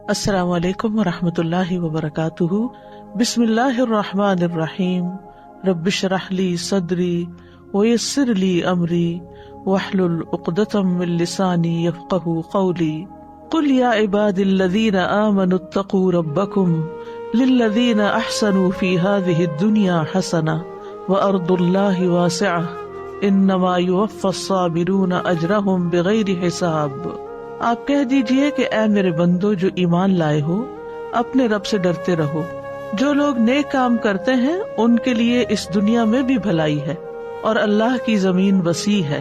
السلام علیکم ورحمۃ اللہ وبرکاتہ۔ بسم اللہ الرحمن الرحیم۔ رب اشرح لی صدری ویسر لی امری واحلل عقدۃ من لسانی یفقہوا قولی۔ قل یا عبادی الذین آمنوا اتقوا ربکم للذین احسنوا فی ہذہ الدنیا حسنہ وارض اللہ واسعہ انما یوفی الصابرون اجرہم بغیر حساب۔ آپ کہہ دیجئے کہ اے میرے بندو جو ایمان لائے ہو، اپنے رب سے ڈرتے رہو۔ جو لوگ نیک کام کرتے ہیں ان کے لیے اس دنیا میں بھی بھلائی ہے، اور اللہ کی زمین وسیع ہے۔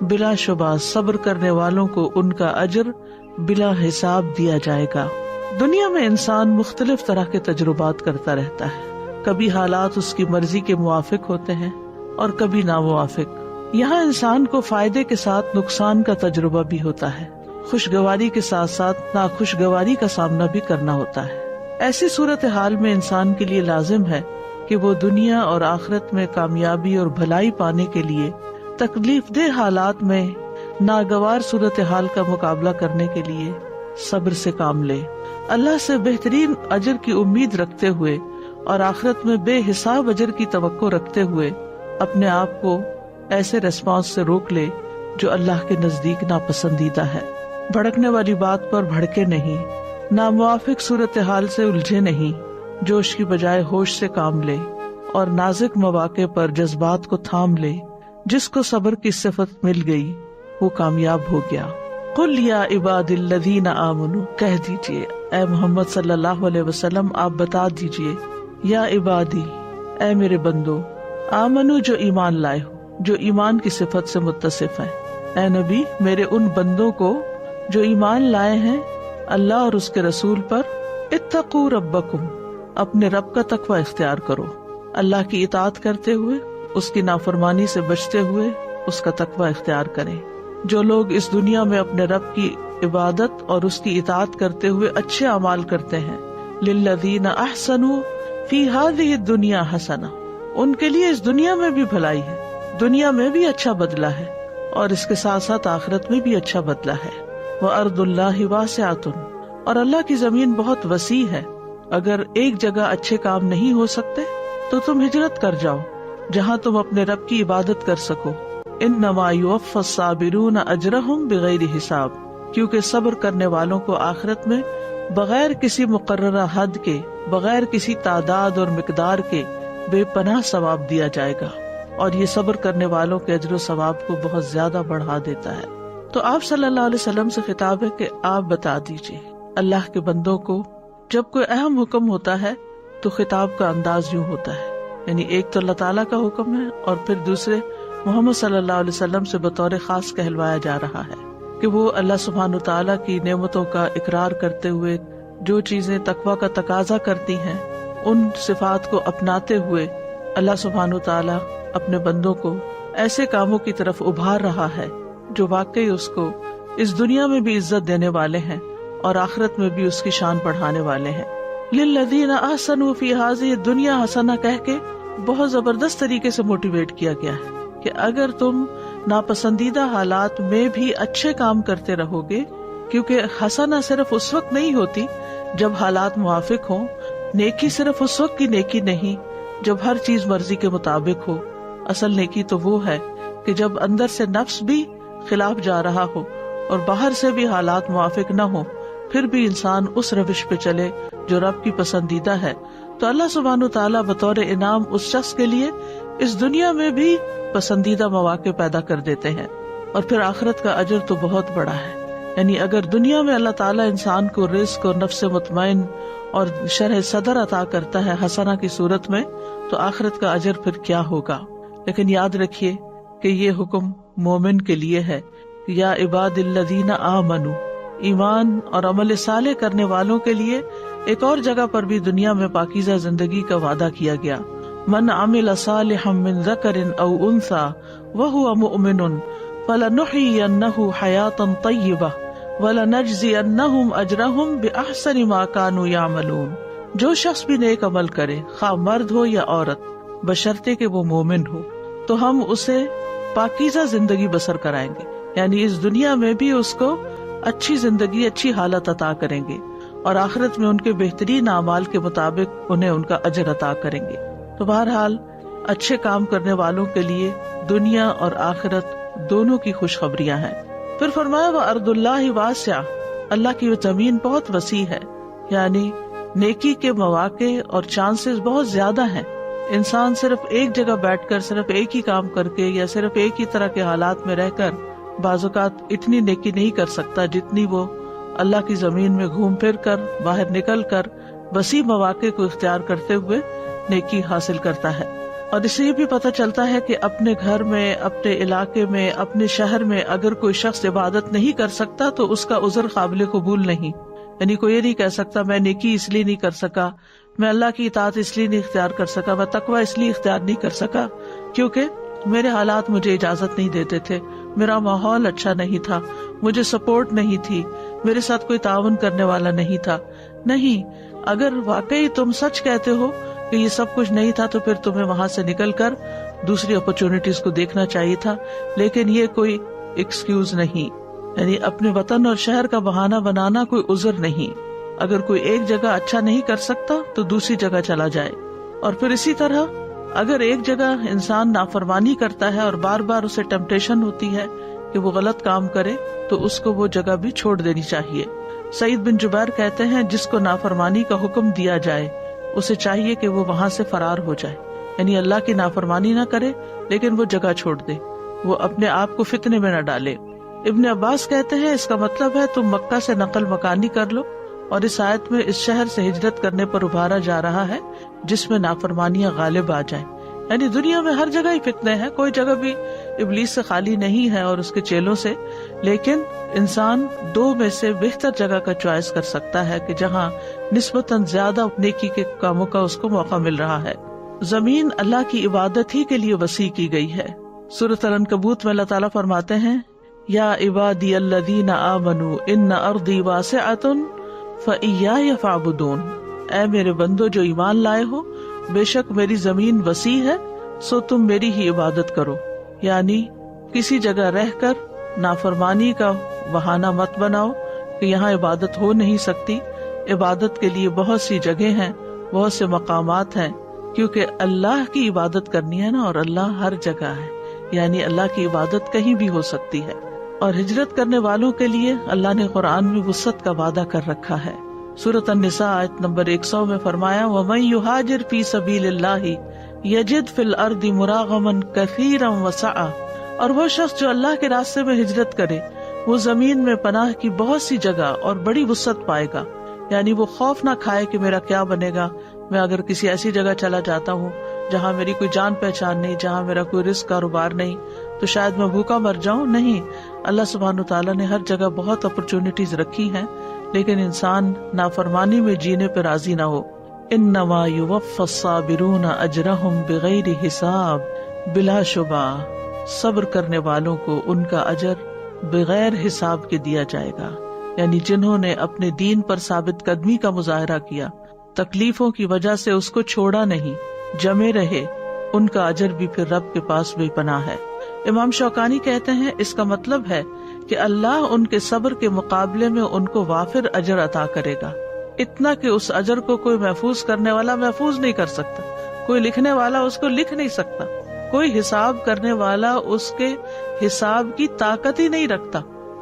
بلا شبہ صبر کرنے والوں کو ان کا اجر بلا حساب دیا جائے گا۔ دنیا میں انسان مختلف طرح کے تجربات کرتا رہتا ہے، کبھی حالات اس کی مرضی کے موافق ہوتے ہیں اور کبھی ناموافق۔ یہاں انسان کو فائدے کے ساتھ نقصان کا تجربہ بھی ہوتا ہے، خوشگواری کے ساتھ ساتھ ناخوشگواری کا سامنا بھی کرنا ہوتا ہے۔ ایسی صورتحال میں انسان کے لیے لازم ہے کہ وہ دنیا اور آخرت میں کامیابی اور بھلائی پانے کے لیے تکلیف دہ حالات میں ناگوار صورتحال کا مقابلہ کرنے کے لیے صبر سے کام لے، اللہ سے بہترین اجر کی امید رکھتے ہوئے اور آخرت میں بے حساب اجر کی توقع رکھتے ہوئے اپنے آپ کو ایسے ریسپانس سے روک لے جو اللہ کے نزدیک ناپسندیدہ ہے۔ بھڑکنے والی بات پر بھڑکے نہیں، ناموافق صورتحال سے الجھے نہیں، جوش کی بجائے ہوش سے کام لے اور نازک مواقع پر جذبات کو تھام لے۔ جس کو صبر کی صفت مل گئی وہ کامیاب ہو گیا۔ قل یا عباد الذین آمنوا، کہہ دیجئے اے محمد صلی اللہ علیہ وسلم، آپ بتا دیجئے، یا عبادی، اے میرے بندو، آمنو جو ایمان لائے ہو، جو ایمان کی صفت سے متصف ہے۔ اے نبی، میرے ان بندوں کو جو ایمان لائے ہیں اللہ اور اس کے رسول پر، اتقوا ربکم، اپنے رب کا تقوی اختیار کرو، اللہ کی اطاعت کرتے ہوئے، اس کی نافرمانی سے بچتے ہوئے اس کا تقوی اختیار کریں۔ جو لوگ اس دنیا میں اپنے رب کی عبادت اور اس کی اطاعت کرتے ہوئے اچھے اعمال کرتے ہیں، للذین احسنوا فی ہذہ الدنیا حسنہ، ان کے لیے اس دنیا میں بھی بھلائی ہے، دنیا میں بھی اچھا بدلہ ہے اور اس کے ساتھ ساتھ آخرت میں بھی اچھا بدلہ ہے۔ وَأَرْضُ اللَّهِ وَاسِعَةٌ، اور اللہ کی زمین بہت وسیع ہے۔ اگر ایک جگہ اچھے کام نہیں ہو سکتے تو تم ہجرت کر جاؤ جہاں تم اپنے رب کی عبادت کر سکو۔ إِنَّمَا يُوَفَّى الصَّابِرُونَ أَجْرَهُمْ بِغَيْرِ حساب، کیونکہ صبر کرنے والوں کو آخرت میں بغیر کسی مقررہ حد کے، بغیر کسی تعداد اور مقدار کے بے پناہ ثواب دیا جائے گا، اور یہ صبر کرنے والوں کے اجر و ثواب کو بہت زیادہ بڑھا دیتا ہے۔ تو آپ صلی اللہ علیہ وسلم سے خطاب ہے کہ آپ بتا دیجئے اللہ کے بندوں کو، جب کوئی اہم حکم ہوتا ہے تو خطاب کا انداز یوں ہوتا ہے، یعنی ایک تو اللہ تعالیٰ کا حکم ہے اور پھر دوسرے محمد صلی اللہ علیہ وسلم سے بطور خاص کہلوایا جا رہا ہے کہ وہ اللہ سبحانہ تعالیٰ کی نعمتوں کا اقرار کرتے ہوئے جو چیزیں تقویٰ کا تقاضا کرتی ہیں ان صفات کو اپناتے ہوئے اللہ سبحانہ تعالیٰ اپنے بندوں کو ایسے کاموں کی طرف ابھار رہا ہے جو واقعی اس کو اس دنیا میں بھی عزت دینے والے ہیں اور آخرت میں بھی اس کی شان بڑھانے والے ہیں۔ للذین احسنوا فی ہذہ الدنیا حسنہ کہہ کے بہت زبردست طریقے سے موٹیویٹ کیا گیا ہے کہ اگر تم ناپسندیدہ حالات میں بھی اچھے کام کرتے رہو گے، کیونکہ حسنہ صرف اس وقت نہیں ہوتی جب حالات موافق ہوں، نیکی صرف اس وقت کی نیکی نہیں جب ہر چیز مرضی کے مطابق ہو۔ اصل نیکی تو وہ ہے کہ جب اندر سے نفس بھی خلاف جا رہا ہو اور باہر سے بھی حالات موافق نہ ہو، پھر بھی انسان اس روش پہ چلے جو رب کی پسندیدہ ہے، تو اللہ سبحانہ تعالیٰ بطور انعام اس شخص کے لیے اس دنیا میں بھی پسندیدہ مواقع پیدا کر دیتے ہیں، اور پھر آخرت کا اجر تو بہت بڑا ہے۔ یعنی اگر دنیا میں اللہ تعالیٰ انسان کو رزق اور نفس مطمئن اور شرح صدر عطا کرتا ہے حسنہ کی صورت میں، تو آخرت کا اجر پھر کیا ہوگا۔ لیکن یاد رکھیے کہ یہ حکم مومن کے لیے ہے، یا عباد الذین آمنوا، ایمان اور عمل صالح کرنے والوں کے لیے ایک اور جگہ پر بھی دنیا میں پاکیزہ زندگی کا وعدہ کیا گیا۔ من عمل صالحا من ذکر او انثی وہو مؤمن فلنحیینہ حیاتا طیبہ وَلَنَجْزِيَنَّهُمْ أَجْرَهُمْ بِأَحْسَنِ مَا كَانُوا يَعْمَلُونَ۔ جو شخص بھی نیک عمل کرے، خواہ مرد ہو یا عورت، بشرطے کہ وہ مومن ہو، تو ہم اسے پاکیزہ زندگی بسر کرائیں گے، یعنی اس دنیا میں بھی اس کو اچھی زندگی، اچھی حالت عطا کریں گے، اور آخرت میں ان کے بہترین اعمال کے مطابق انہیں ان کا اجر عطا کریں گے۔ تو بہرحال اچھے کام کرنے والوں کے لیے دنیا اور آخرت دونوں کی خوشخبریاں ہیں۔ پھر فرمایا وَأَرْضُ اللَّهِ وَاسِعَةٌ، اللہ کی زمین بہت وسیع ہے، یعنی نیکی کے مواقع اور چانسز بہت زیادہ ہیں۔ انسان صرف ایک جگہ بیٹھ کر صرف ایک ہی کام کر کے یا صرف ایک ہی طرح کے حالات میں رہ کر بعض اوقات اتنی نیکی نہیں کر سکتا جتنی وہ اللہ کی زمین میں گھوم پھر کر باہر نکل کر وسیع مواقع کو اختیار کرتے ہوئے نیکی حاصل کرتا ہے۔ اور اس سے یہ بھی پتہ چلتا ہے کہ اپنے گھر میں، اپنے علاقے میں، اپنے شہر میں اگر کوئی شخص عبادت نہیں کر سکتا تو اس کا عذر قابل قبول نہیں۔ یعنی کوئی یہ نہیں کہہ سکتا میں نیکی اس لیے نہیں کر سکا، میں اللہ کی اطاعت اس لیے نہیں اختیار کر سکا، میں تقوی اس لیے اختیار نہیں کر سکا کیونکہ میرے حالات مجھے اجازت نہیں دیتے تھے، میرا ماحول اچھا نہیں تھا، مجھے سپورٹ نہیں تھی، میرے ساتھ کوئی تعاون کرنے والا نہیں تھا۔ نہیں، اگر واقعی تم سچ کہتے ہو کہ یہ سب کچھ نہیں تھا تو پھر تمہیں وہاں سے نکل کر دوسری اپرچونٹیز کو دیکھنا چاہیے تھا، لیکن یہ کوئی ایکسکیوز نہیں، یعنی اپنے وطن اور شہر کا بہانہ بنانا کوئی عذر نہیں۔ اگر کوئی ایک جگہ اچھا نہیں کر سکتا تو دوسری جگہ چلا جائے، اور پھر اسی طرح اگر ایک جگہ انسان نافرمانی کرتا ہے اور بار بار اسے ٹیمپٹیشن ہوتی ہے کہ وہ غلط کام کرے تو اس کو وہ جگہ بھی چھوڑ دینی چاہیے۔ سعید بن جبیر کہتے ہیں جس کو نافرمانی کا حکم دیا جائے اسے چاہیے کہ وہ وہاں سے فرار ہو جائے، یعنی اللہ کی نافرمانی نہ کرے لیکن وہ جگہ چھوڑ دے، وہ اپنے آپ کو فتنے میں نہ ڈالے۔ ابن عباس کہتے ہیں اس کا مطلب ہے تم مکہ سے نقل مکانی کر لو، اور اس آیت میں اس شہر سے ہجرت کرنے پر ابھارا جا رہا ہے جس میں نافرمانیاں غالب آ جائیں۔ یعنی دنیا میں ہر جگہ ہی فتنے ہیں، کوئی جگہ بھی ابلیس سے خالی نہیں ہے اور اس کے چیلوں سے، لیکن انسان دو میں سے بہتر جگہ کا چوائس کر سکتا ہے کہ جہاں نسبتاً زیادہ نیکی کے کاموں کا اس کو موقع مل رہا ہے۔ زمین اللہ کی عبادت ہی کے لیے وسیع کی گئی ہے۔ سورۃ العنکبوت میں اللہ تعالیٰ فرماتے ہیں یا عبادی الذین آمنوا ان ارضی واسعۃ فإیایا فاعبدون، اے میرے بندو جو ایمان لائے ہو، بے شک میری زمین وسیع ہے سو تم میری ہی عبادت کرو۔ یعنی کسی جگہ رہ کر نافرمانی کا بہانہ مت بناؤ کہ یہاں عبادت ہو نہیں سکتی۔ عبادت کے لیے بہت سی جگہ ہیں، بہت سے مقامات ہیں، کیونکہ اللہ کی عبادت کرنی ہے نا، اور اللہ ہر جگہ ہے، یعنی اللہ کی عبادت کہیں بھی ہو سکتی ہے۔ اور ہجرت کرنے والوں کے لیے اللہ نے قرآن میں وسعت کا وعدہ کر رکھا ہے۔ سورۃ النساء آیت نمبر 100 میں فرمایا وَمَن يُهَاجِرْ فِي سَبِيلِ اللَّهِ يَجِدْ فِي الْأَرْضِ مُرَاغَمًا كَثِيرًا وَسَعًا، اور وہ شخص جو اللہ کے راستے میں ہجرت کرے وہ زمین میں پناہ کی بہت سی جگہ اور بڑی وسعت پائے گا۔ یعنی وہ خوف نہ کھائے کہ میرا کیا بنے گا، میں اگر کسی ایسی جگہ چلا جاتا ہوں جہاں میری کوئی جان پہچان نہیں، جہاں میرا کوئی رزق کاروبار نہیں، تو شاید میں بھوکا مر جاؤں۔ نہیں، اللہ سبحانہ تعالیٰ نے ہر جگہ بہت اپرچونٹیز رکھی ہیں، لیکن انسان نافرمانی میں جینے پہ راضی نہ ہو۔ انما یوفی الصابرون اجرہم بغیر حساب، بلا شبہ صبر کرنے والوں کو ان کا اجر بغیر حساب کے دیا جائے گا۔ یعنی جنہوں نے اپنے دین پر ثابت قدمی کا مظاہرہ کیا، تکلیفوں کی وجہ سے اس کو چھوڑا نہیں، جمے رہے، ان کا اجر بھی پھر رب کے پاس بے پناہ ہے۔ امام شوکانی کہتے ہیں اس کا مطلب ہے کہ اللہ ان کے صبر کے مقابلے میں ان کو وافر اجر عطا کرے گا، اتنا کہ اس اجر کو کوئی محفوظ کرنے والا محفوظ نہیں کر سکتا، کوئی لکھنے والا اس کو لکھ نہیں سکتا، کوئی حساب کرنے والا اس کے حساب کی طاقت ہی نہیں رکھتا۔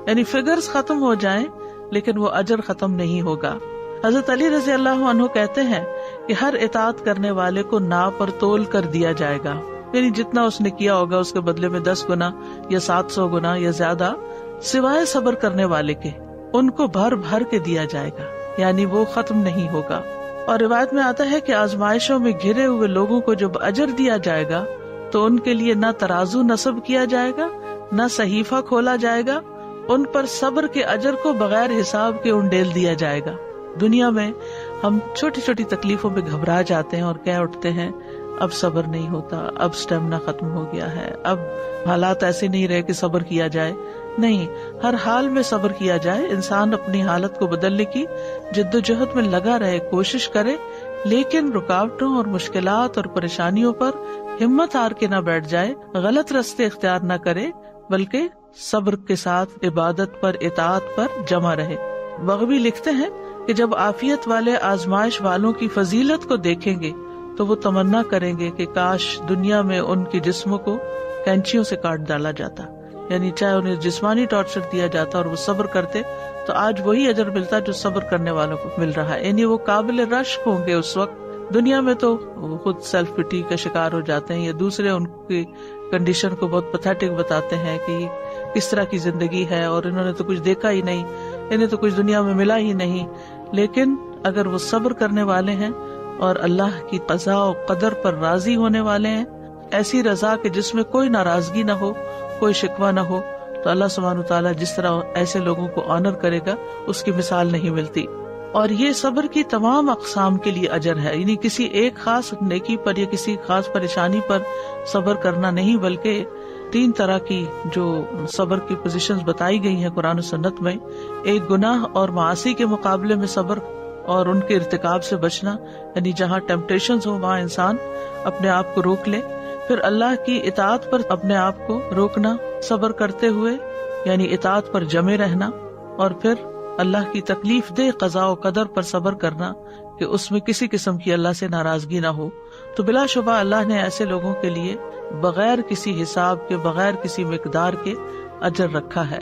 یعنی فگرز ختم ہو جائیں لیکن وہ اجر ختم نہیں ہوگا۔ حضرت علی رضی اللہ عنہ کہتے ہیں کہ ہر اطاعت کرنے والے کو ناپ اور تول کر دیا جائے گا، یعنی جتنا اس نے کیا ہوگا اس کے بدلے میں 10 گنا یا 700 گنا یا زیادہ، سوائے صبر کرنے والے کے ان کو بھر بھر کے دیا جائے گا، یعنی وہ ختم نہیں ہوگا۔ اور روایت میں آتا ہے کہ آزمائشوں میں گھرے ہوئے لوگوں کو جب اجر دیا جائے گا تو ان کے لیے نہ ترازو نصب کیا جائے گا، نہ صحیفہ کھولا جائے گا، ان پر صبر کے اجر کو بغیر حساب کے انڈیل دیا جائے گا۔ دنیا میں ہم چھوٹی چھوٹی تکلیفوں پہ گھبرا جاتے ہیں اور کہہ اٹھتے ہیں اب صبر نہیں ہوتا، اب اسٹیمنا ختم ہو گیا ہے، اب حالات ایسے نہیں رہے کہ صبر کیا جائے۔ نہیں، ہر حال میں صبر کیا جائے، انسان اپنی حالت کو بدلنے کی جد و جہد میں لگا رہے، کوشش کرے، لیکن رکاوٹوں اور مشکلات اور پریشانیوں پر ہمت ہار کے نہ بیٹھ جائے، غلط راستے اختیار نہ کرے، بلکہ صبر کے ساتھ عبادت پر، اطاعت پر جمع رہے۔ بغوی لکھتے ہیں کہ جب عافیت والے آزمائش والوں کی فضیلت کو دیکھیں گے تو وہ تمنا کریں گے کہ کاش دنیا میں ان کے جسموں کو کینچیوں سے کاٹ ڈالا جاتا، یعنی چاہے انہیں جسمانی ٹارچر دیا جاتا اور وہ صبر کرتے تو آج وہی اجر ملتا جو صبر کرنے والوں کو مل رہا ہے. یعنی وہ قابل رشک ہوں گے اس وقت. دنیا میں تو وہ خود سیلف پٹی کا شکار ہو جاتے ہیں یا دوسرے ان کی کنڈیشن کو بہت پتھیٹک بتاتے ہیں کہ کس طرح کی زندگی ہے اور انہوں نے تو کچھ دیکھا ہی نہیں، انہیں تو کچھ دنیا میں ملا ہی نہیں. لیکن اگر وہ صبر کرنے والے ہیں اور اللہ کی قضاء و قدر پر راضی ہونے والے ہیں، ایسی رضا کہ جس میں کوئی ناراضگی نہ ہو، کوئی شکوہ نہ ہو، تو اللہ سبحانہ وتعالیٰ جس طرح ایسے لوگوں کو آنر کرے گا اس کی مثال نہیں ملتی. اور یہ صبر کی تمام اقسام کے لیے اجر ہے، یعنی کسی ایک خاص نیکی پر یا کسی خاص پریشانی پر صبر کرنا نہیں، بلکہ 3 طرح کی جو صبر کی پوزیشنز بتائی گئی ہیں قرآن و سنت میں. ایک گناہ اور معاصی کے مقابلے میں صبر اور ان کے ارتکاب سے بچنا، یعنی جہاں ٹیمپٹیشنز ہو وہاں انسان اپنے آپ کو روک لے. پھر اللہ کی اطاعت پر اپنے آپ کو روکنا صبر کرتے ہوئے، یعنی اطاعت پر جمے رہنا. اور پھر اللہ کی تکلیف دہ قضاء و قدر پر صبر کرنا کہ اس میں کسی قسم کی اللہ سے ناراضگی نہ ہو. تو بلا شبہ اللہ نے ایسے لوگوں کے لیے بغیر کسی حساب کے، بغیر کسی مقدار کے اجر رکھا ہے.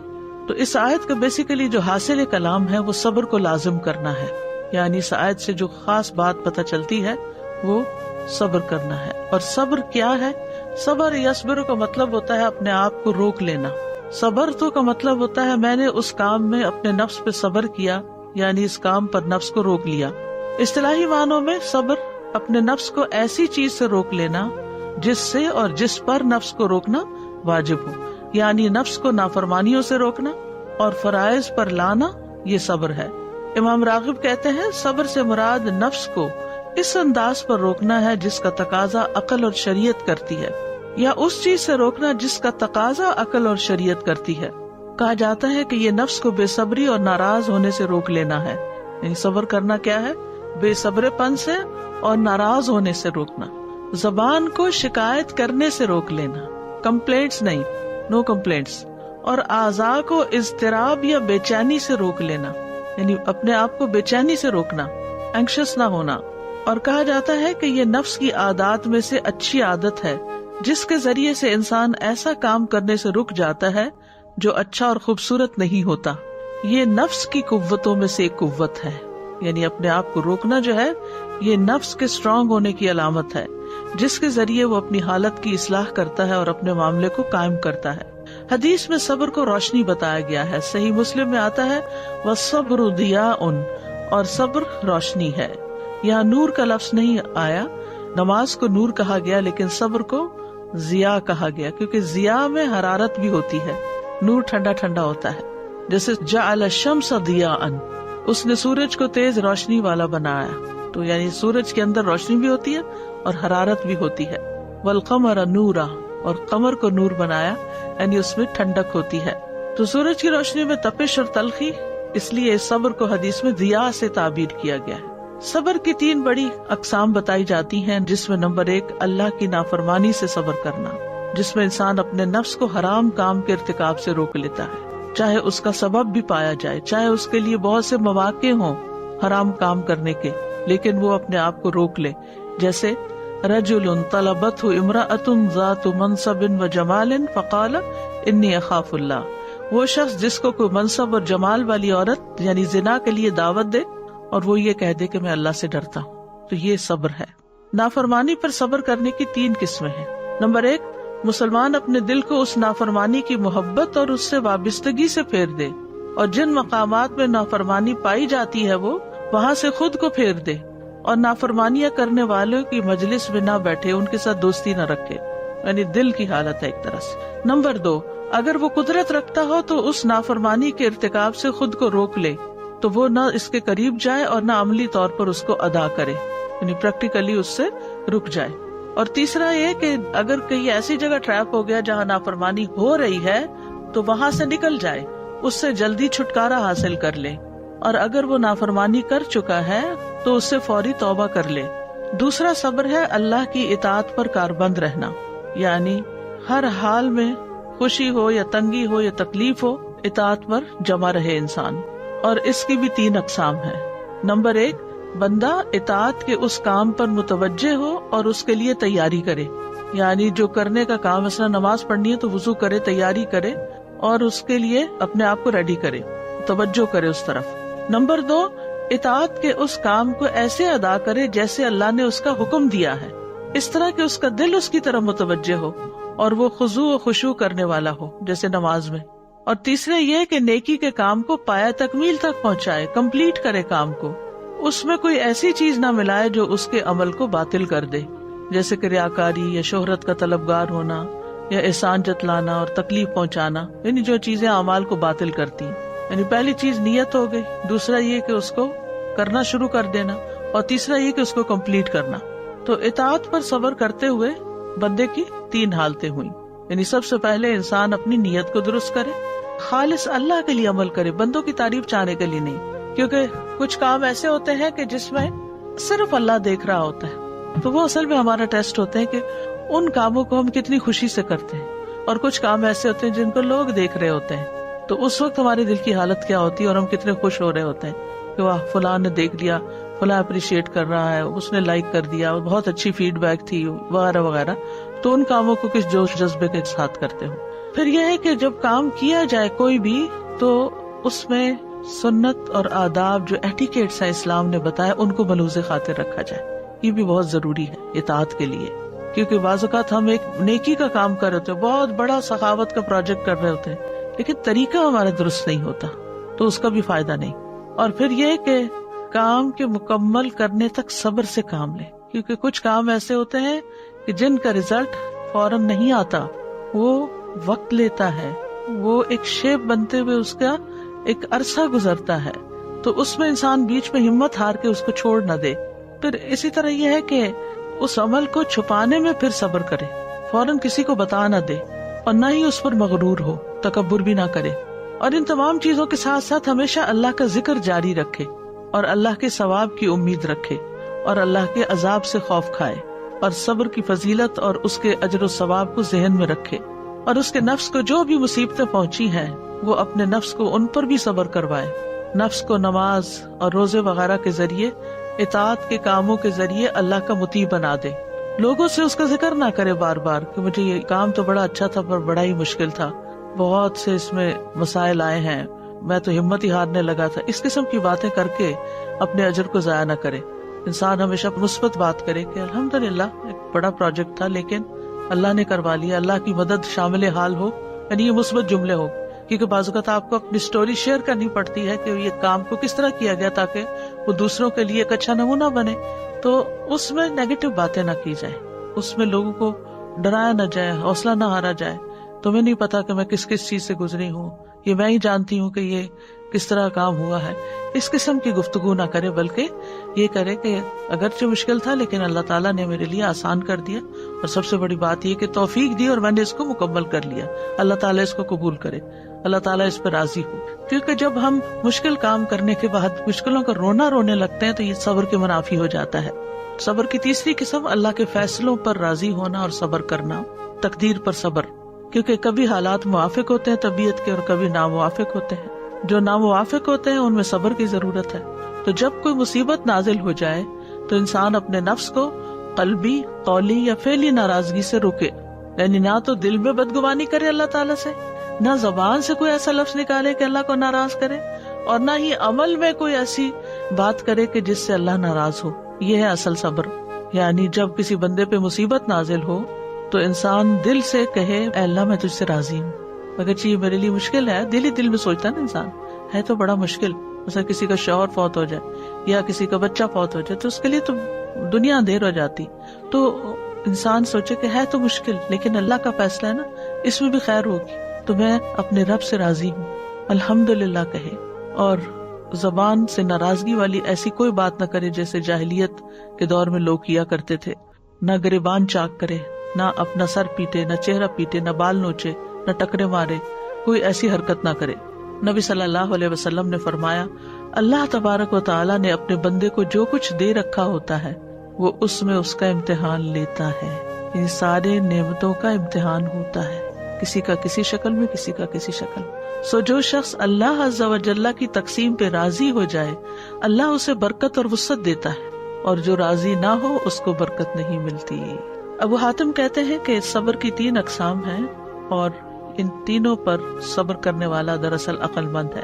تو اس آیت کا بیسیکلی جو حاصل کلام ہے وہ صبر کو لازم کرنا ہے، یعنی اس آیت سے جو خاص بات پتہ چلتی ہے وہ صبر کرنا ہے. اور صبر کیا ہے؟ صبر یصبر کا مطلب ہوتا ہے اپنے آپ کو روک لینا. صبر تو کا مطلب ہوتا ہے میں نے اس کام میں اپنے نفس پہ صبر کیا، یعنی اس کام پر نفس کو روک لیا. اصطلاحی معنوں میں صبر اپنے نفس کو ایسی چیز سے روک لینا جس سے اور جس پر نفس کو روکنا واجب ہو، یعنی نفس کو نافرمانیوں سے روکنا اور فرائض پر لانا، یہ صبر ہے. امام راغب کہتے ہیں صبر سے مراد نفس کو اس انداز پر روکنا ہے جس کا تقاضا عقل اور شریعت کرتی ہے، یا اس چیز سے روکنا جس کا تقاضا عقل اور شریعت کرتی ہے. کہا جاتا ہے کہ یہ نفس کو بے صبری اور ناراض ہونے سے روک لینا ہے. یعنی صبر کرنا کیا ہے؟ بے صبر پن سے اور ناراض ہونے سے روکنا. زبان کو شکایت کرنے سے روک لینا، کمپلینٹس نہیں، نو کمپلینٹس. اور اعضاء کو اضطراب یا بے چینی سے روک لینا، یعنی اپنے آپ کو بے چینی سے روکنا، اینکشس نہ ہونا. اور کہا جاتا ہے کہ یہ نفس کی عادات میں سے اچھی عادت ہے جس کے ذریعے سے انسان ایسا کام کرنے سے رک جاتا ہے جو اچھا اور خوبصورت نہیں ہوتا. یہ نفس کی قوتوں میں سے ایک قوت ہے، یعنی اپنے آپ کو روکنا جو ہے یہ نفس کے اسٹرانگ ہونے کی علامت ہے جس کے ذریعے وہ اپنی حالت کی اصلاح کرتا ہے اور اپنے معاملے کو قائم کرتا ہے. حدیث میں صبر کو روشنی بتایا گیا ہے. صحیح مسلم میں آتا ہے وَالصَّبْرُ ضِيَاءٌ، اور صبر روشنی ہے. یہاں نور کا لفظ نہیں آیا، نماز کو نور کہا گیا لیکن صبر کو ضیاء کہا گیا کیونکہ ضیاء میں حرارت بھی ہوتی ہے، نور ٹھنڈا ٹھنڈا ہوتا ہے. جیسے جعل الشمس ضیاءً، اس نے سورج کو تیز روشنی والا بنایا، تو یعنی سورج کے اندر روشنی بھی ہوتی ہے اور حرارت بھی ہوتی ہے. والقمر نورا، اور قمر کو نور بنایا یعنی اس میں ٹھنڈک ہوتی ہے. تو سورج کی روشنی میں تپش اور تلخی، اس لیے اس صبر کو حدیث میں ضیاء سے تعبیر کیا گیا ہے. صبر کی 3 بڑی اقسام بتائی جاتی ہیں، جس میں نمبر 1 اللہ کی نافرمانی سے صبر کرنا، جس میں انسان اپنے نفس کو حرام کام کے ارتکاب سے روک لیتا ہے، چاہے اس کا سبب بھی پایا جائے، چاہے اس کے لیے بہت سے مواقع ہوں حرام کام کرنے کے، لیکن وہ اپنے آپ کو روک لے. جیسے رجل طلبته امرأة ذات منصب وجمال فقال انی اخاف اللہ، وہ شخص جس کو کوئی منصب اور جمال والی عورت یعنی زنا کے لیے دعوت دے اور وہ یہ کہہ دے کہ میں اللہ سے ڈرتا ہوں، تو یہ صبر ہے. نافرمانی پر صبر کرنے کی 3 قسمیں ہیں. نمبر 1، مسلمان اپنے دل کو اس نافرمانی کی محبت اور اس سے وابستگی سے پھیر دے، اور جن مقامات میں نافرمانی پائی جاتی ہے وہ وہاں سے خود کو پھیر دے، اور نافرمانیاں کرنے والوں کی مجلس میں نہ بیٹھے، ان کے ساتھ دوستی نہ رکھے، یعنی دل کی حالت ہے ایک طرح سے. نمبر 2، اگر وہ قدرت رکھتا ہو تو اس نافرمانی کے ارتکاب سے خود کو روک لے، تو وہ نہ اس کے قریب جائے اور نہ عملی طور پر اس کو ادا کرے، یعنی پریکٹیکلی اس سے رک جائے. اور تیسرا یہ کہ اگر کہیں ایسی جگہ ٹریپ ہو گیا جہاں نافرمانی ہو رہی ہے تو وہاں سے نکل جائے، اس سے جلدی چھٹکارا حاصل کر لے، اور اگر وہ نافرمانی کر چکا ہے تو اس سے فوری توبہ کر لے. دوسرا صبر ہے اللہ کی اطاعت پر کاربند رہنا، یعنی ہر حال میں خوشی ہو یا تنگی ہو یا تکلیف ہو اطاعت پر جمع رہے انسان. اور اس کی بھی 3 اقسام ہیں. نمبر 1، بندہ اطاعت کے اس کام پر متوجہ ہو اور اس کے لیے تیاری کرے، یعنی جو کرنے کا کام، مثلا نماز پڑھنی ہے تو وضو کرے، تیاری کرے اور اس کے لیے اپنے آپ کو ریڈی کرے، توجہ کرے اس طرف۔ نمبر 2، اطاعت کے اس کام کو ایسے ادا کرے جیسے اللہ نے اس کا حکم دیا ہے، اس طرح کہ اس کا دل اس کی طرف متوجہ ہو اور وہ خضوع و خشوع کرنے والا ہو، جیسے نماز میں۔ اور تیسرے یہ کہ نیکی کے کام کو پایہ تکمیل تک پہنچائے، کمپلیٹ کرے کام کو، اس میں کوئی ایسی چیز نہ ملائے جو اس کے عمل کو باطل کر دے، جیسے کہ ریاکاری یا شہرت کا طلبگار ہونا یا احسان جتلانا اور تکلیف پہنچانا، یعنی جو چیزیں اعمال کو باطل کرتی ہیں۔ یعنی پہلی چیز نیت ہو گئی، دوسرا یہ کہ اس کو کرنا شروع کر دینا، اور تیسرا یہ کہ اس کو کمپلیٹ کرنا۔ تو اطاعت پر صبر کرتے ہوئے بندے کی 3 حالتیں ہوئیں، یعنی سب سے پہلے انسان اپنی نیت کو درست کرے، خالص اللہ کے لیے عمل کرے، بندوں کی تعریف چاہنے کے لیے نہیں، کیونکہ کچھ کام ایسے ہوتے ہیں کہ جس میں صرف اللہ دیکھ رہا ہوتا ہے، تو وہ اصل میں ہمارا ٹیسٹ ہوتے ہیں کہ ان کاموں کو ہم کتنی خوشی سے کرتے ہیں، اور کچھ کام ایسے ہوتے ہیں جن کو لوگ دیکھ رہے ہوتے ہیں، تو اس وقت ہمارے دل کی حالت کیا ہوتی ہے اور ہم کتنے خوش ہو رہے ہوتے ہیں کہ واہ فلاں نے دیکھ لیا، فلاں اپریشیٹ کر رہا ہے، اس نے لائک کر دیا، بہت اچھی فیڈ بیک تھی وغیرہ وغیرہ۔ تو ان کاموں کو کس جوش جذبے کے ساتھ کرتے ہو۔ پھر یہ ہے کہ جب کام کیا جائے کوئی بھی، تو اس میں سنت اور آداب جو ایٹیکیٹس ہیں اسلام نے بتایا، ان کو ملحوظ خاطر رکھا جائے، یہ بھی بہت ضروری ہے اطاعت کے لیے، کیونکہ بعض اوقات ہم ایک نیکی کا کام کر رہے ہوتے ہیں، بہت بڑا سخاوت کا پروجیکٹ کر رہے ہوتے ہیں، لیکن طریقہ ہمارا درست نہیں ہوتا تو اس کا بھی فائدہ نہیں۔ اور پھر یہ کہ کام کے مکمل کرنے تک صبر سے کام لیں، کیونکہ کچھ کام ایسے ہوتے ہیں کہ جن کا رزلٹ فوراً نہیں آتا، وہ وقت لیتا ہے، وہ ایک شیپ بنتے ہوئے اس کا ایک عرصہ گزرتا ہے، تو اس میں انسان بیچ میں ہمت ہار کے اس کو چھوڑ نہ دے۔ پھر اسی طرح یہ ہے کہ اس عمل کو چھپانے میں پھر صبر کرے، فوراً کسی کو بتا نہ دے، اور نہ ہی اس پر مغرور ہو، تکبر بھی نہ کرے، اور ان تمام چیزوں کے ساتھ ساتھ ہمیشہ اللہ کا ذکر جاری رکھے، اور اللہ کے ثواب کی امید رکھے، اور اللہ کے عذاب سے خوف کھائے، اور صبر کی فضیلت اور اس کے اجر و ثواب کو ذہن میں رکھے، اور اس کے نفس کو جو بھی مصیبتیں پہنچی ہیں وہ اپنے نفس کو ان پر بھی صبر کروائے، نفس کو نماز اور روزے وغیرہ کے ذریعے، اطاعت کے کاموں کے ذریعے اللہ کا مطیع بنا دے، لوگوں سے اس کا ذکر نہ کرے بار بار کہ مجھے یہ کام تو بڑا اچھا تھا پر بڑا ہی مشکل تھا، بہت سے اس میں مسائل آئے ہیں، میں تو ہمت ہی ہارنے لگا تھا، اس قسم کی باتیں کر کے اپنے اجر کو ضائع نہ کرے۔ انسان ہمیشہ مثبت بات کرے کہ الحمدللہ ایک بڑا پروجیکٹ تھا لیکن اللہ نے کروا لیا، اللہ کی مدد شامل حال ہو، یعنی یہ مثبت جملے ہو، کیونکہ بعض اوقات آپ کو اپنی سٹوری شیئر کرنی پڑتی ہے کہ یہ کام کو کس طرح کیا گیا تاکہ وہ دوسروں کے لیے ایک اچھا نمونہ بنے، تو اس میں نیگیٹو باتیں نہ کی جائے، اس میں لوگوں کو ڈرایا نہ جائے، حوصلہ نہ ہارا جائے، تمہیں نہیں پتا کہ میں کس کس چیز سے گزری ہوں، یہ میں ہی جانتی ہوں کہ یہ کس طرح کام ہوا ہے، اس قسم کی گفتگو نہ کرے، بلکہ یہ کرے کہ اگرچہ مشکل تھا لیکن اللہ تعالیٰ نے میرے لیے آسان کر دیا، اور سب سے بڑی بات یہ کہ توفیق دی اور میں نے اس کو مکمل کر لیا، اللہ تعالیٰ اس کو قبول کرے، اللہ تعالیٰ اس پر راضی ہو۔ کیونکہ جب ہم مشکل کام کرنے کے بعد مشکلوں کا رونے لگتے ہیں تو یہ صبر کے منافی ہو جاتا ہے۔ صبر کی تیسری قسم اللہ کے فیصلوں پر راضی ہونا اور صبر کرنا، تقدیر پر صبر، کیونکہ کبھی حالات موافق ہوتے ہیں طبیعت کے اور کبھی ناموافق ہوتے ہیں، جو ناموافق ہوتے ہیں ان میں صبر کی ضرورت ہے۔ تو جب کوئی مصیبت نازل ہو جائے تو انسان اپنے نفس کو قلبی، قولی یا فعلی ناراضگی سے روکے، یعنی نہ تو دل میں بدگمانی کرے اللہ تعالیٰ سے، نہ زبان سے کوئی ایسا لفظ نکالے کہ اللہ کو ناراض کرے، اور نہ ہی عمل میں کوئی ایسی بات کرے کہ جس سے اللہ ناراض ہو۔ یہ ہے اصل صبر، یعنی جب کسی بندے پہ مصیبت نازل ہو تو انسان دل سے کہے اے اللہ میں تجھ سے راضی ہوں، اگرچہ یہ میرے لیے مشکل ہے، دل میں سوچتا نا انسان ہے تو بڑا مشکل، مثلا کسی کا شوہر فوت ہو جائے یا کسی کا بچہ فوت ہو جائے تو اس کے لیے تو دنیا اندھیر ہو جاتی، تو انسان سوچے کہ ہے تو مشکل لیکن اللہ کا فیصلہ ہے نا، اس میں بھی خیر ہوگی، تو میں اپنے رب سے راضی ہوں، الحمدللہ کہے، اور زبان سے ناراضگی والی ایسی کوئی بات نہ کرے جیسے جاہلیت کے دور میں لوگ کیا کرتے تھے، نہ گریبان چاک کرے، نہ اپنا سر پیٹے، نہ چہرہ پیٹے، نہ بال نوچے، نہ ٹکرے مارے، کوئی ایسی حرکت نہ کرے۔ نبی صلی اللہ علیہ وسلم نے فرمایا اللہ تبارک و تعالی نے اپنے بندے کو جو کچھ دے رکھا ہوتا ہے وہ اس میں اس کا امتحان لیتا ہے، ان سارے نعمتوں کا امتحان ہوتا ہے، کسی کا کسی شکل میں، کسی کا کسی شکل میں۔ سو جو شخص اللہ عز و جل کی تقسیم پہ راضی ہو جائے اللہ اسے برکت اور وسعت دیتا ہے، اور جو راضی نہ ہو اس کو برکت نہیں ملتی۔ ابو حاتم کہتے ہیں کہ صبر کی 3 اقسام ہیں، اور ان تینوں پر صبر کرنے والا دراصل عقل مند ہے۔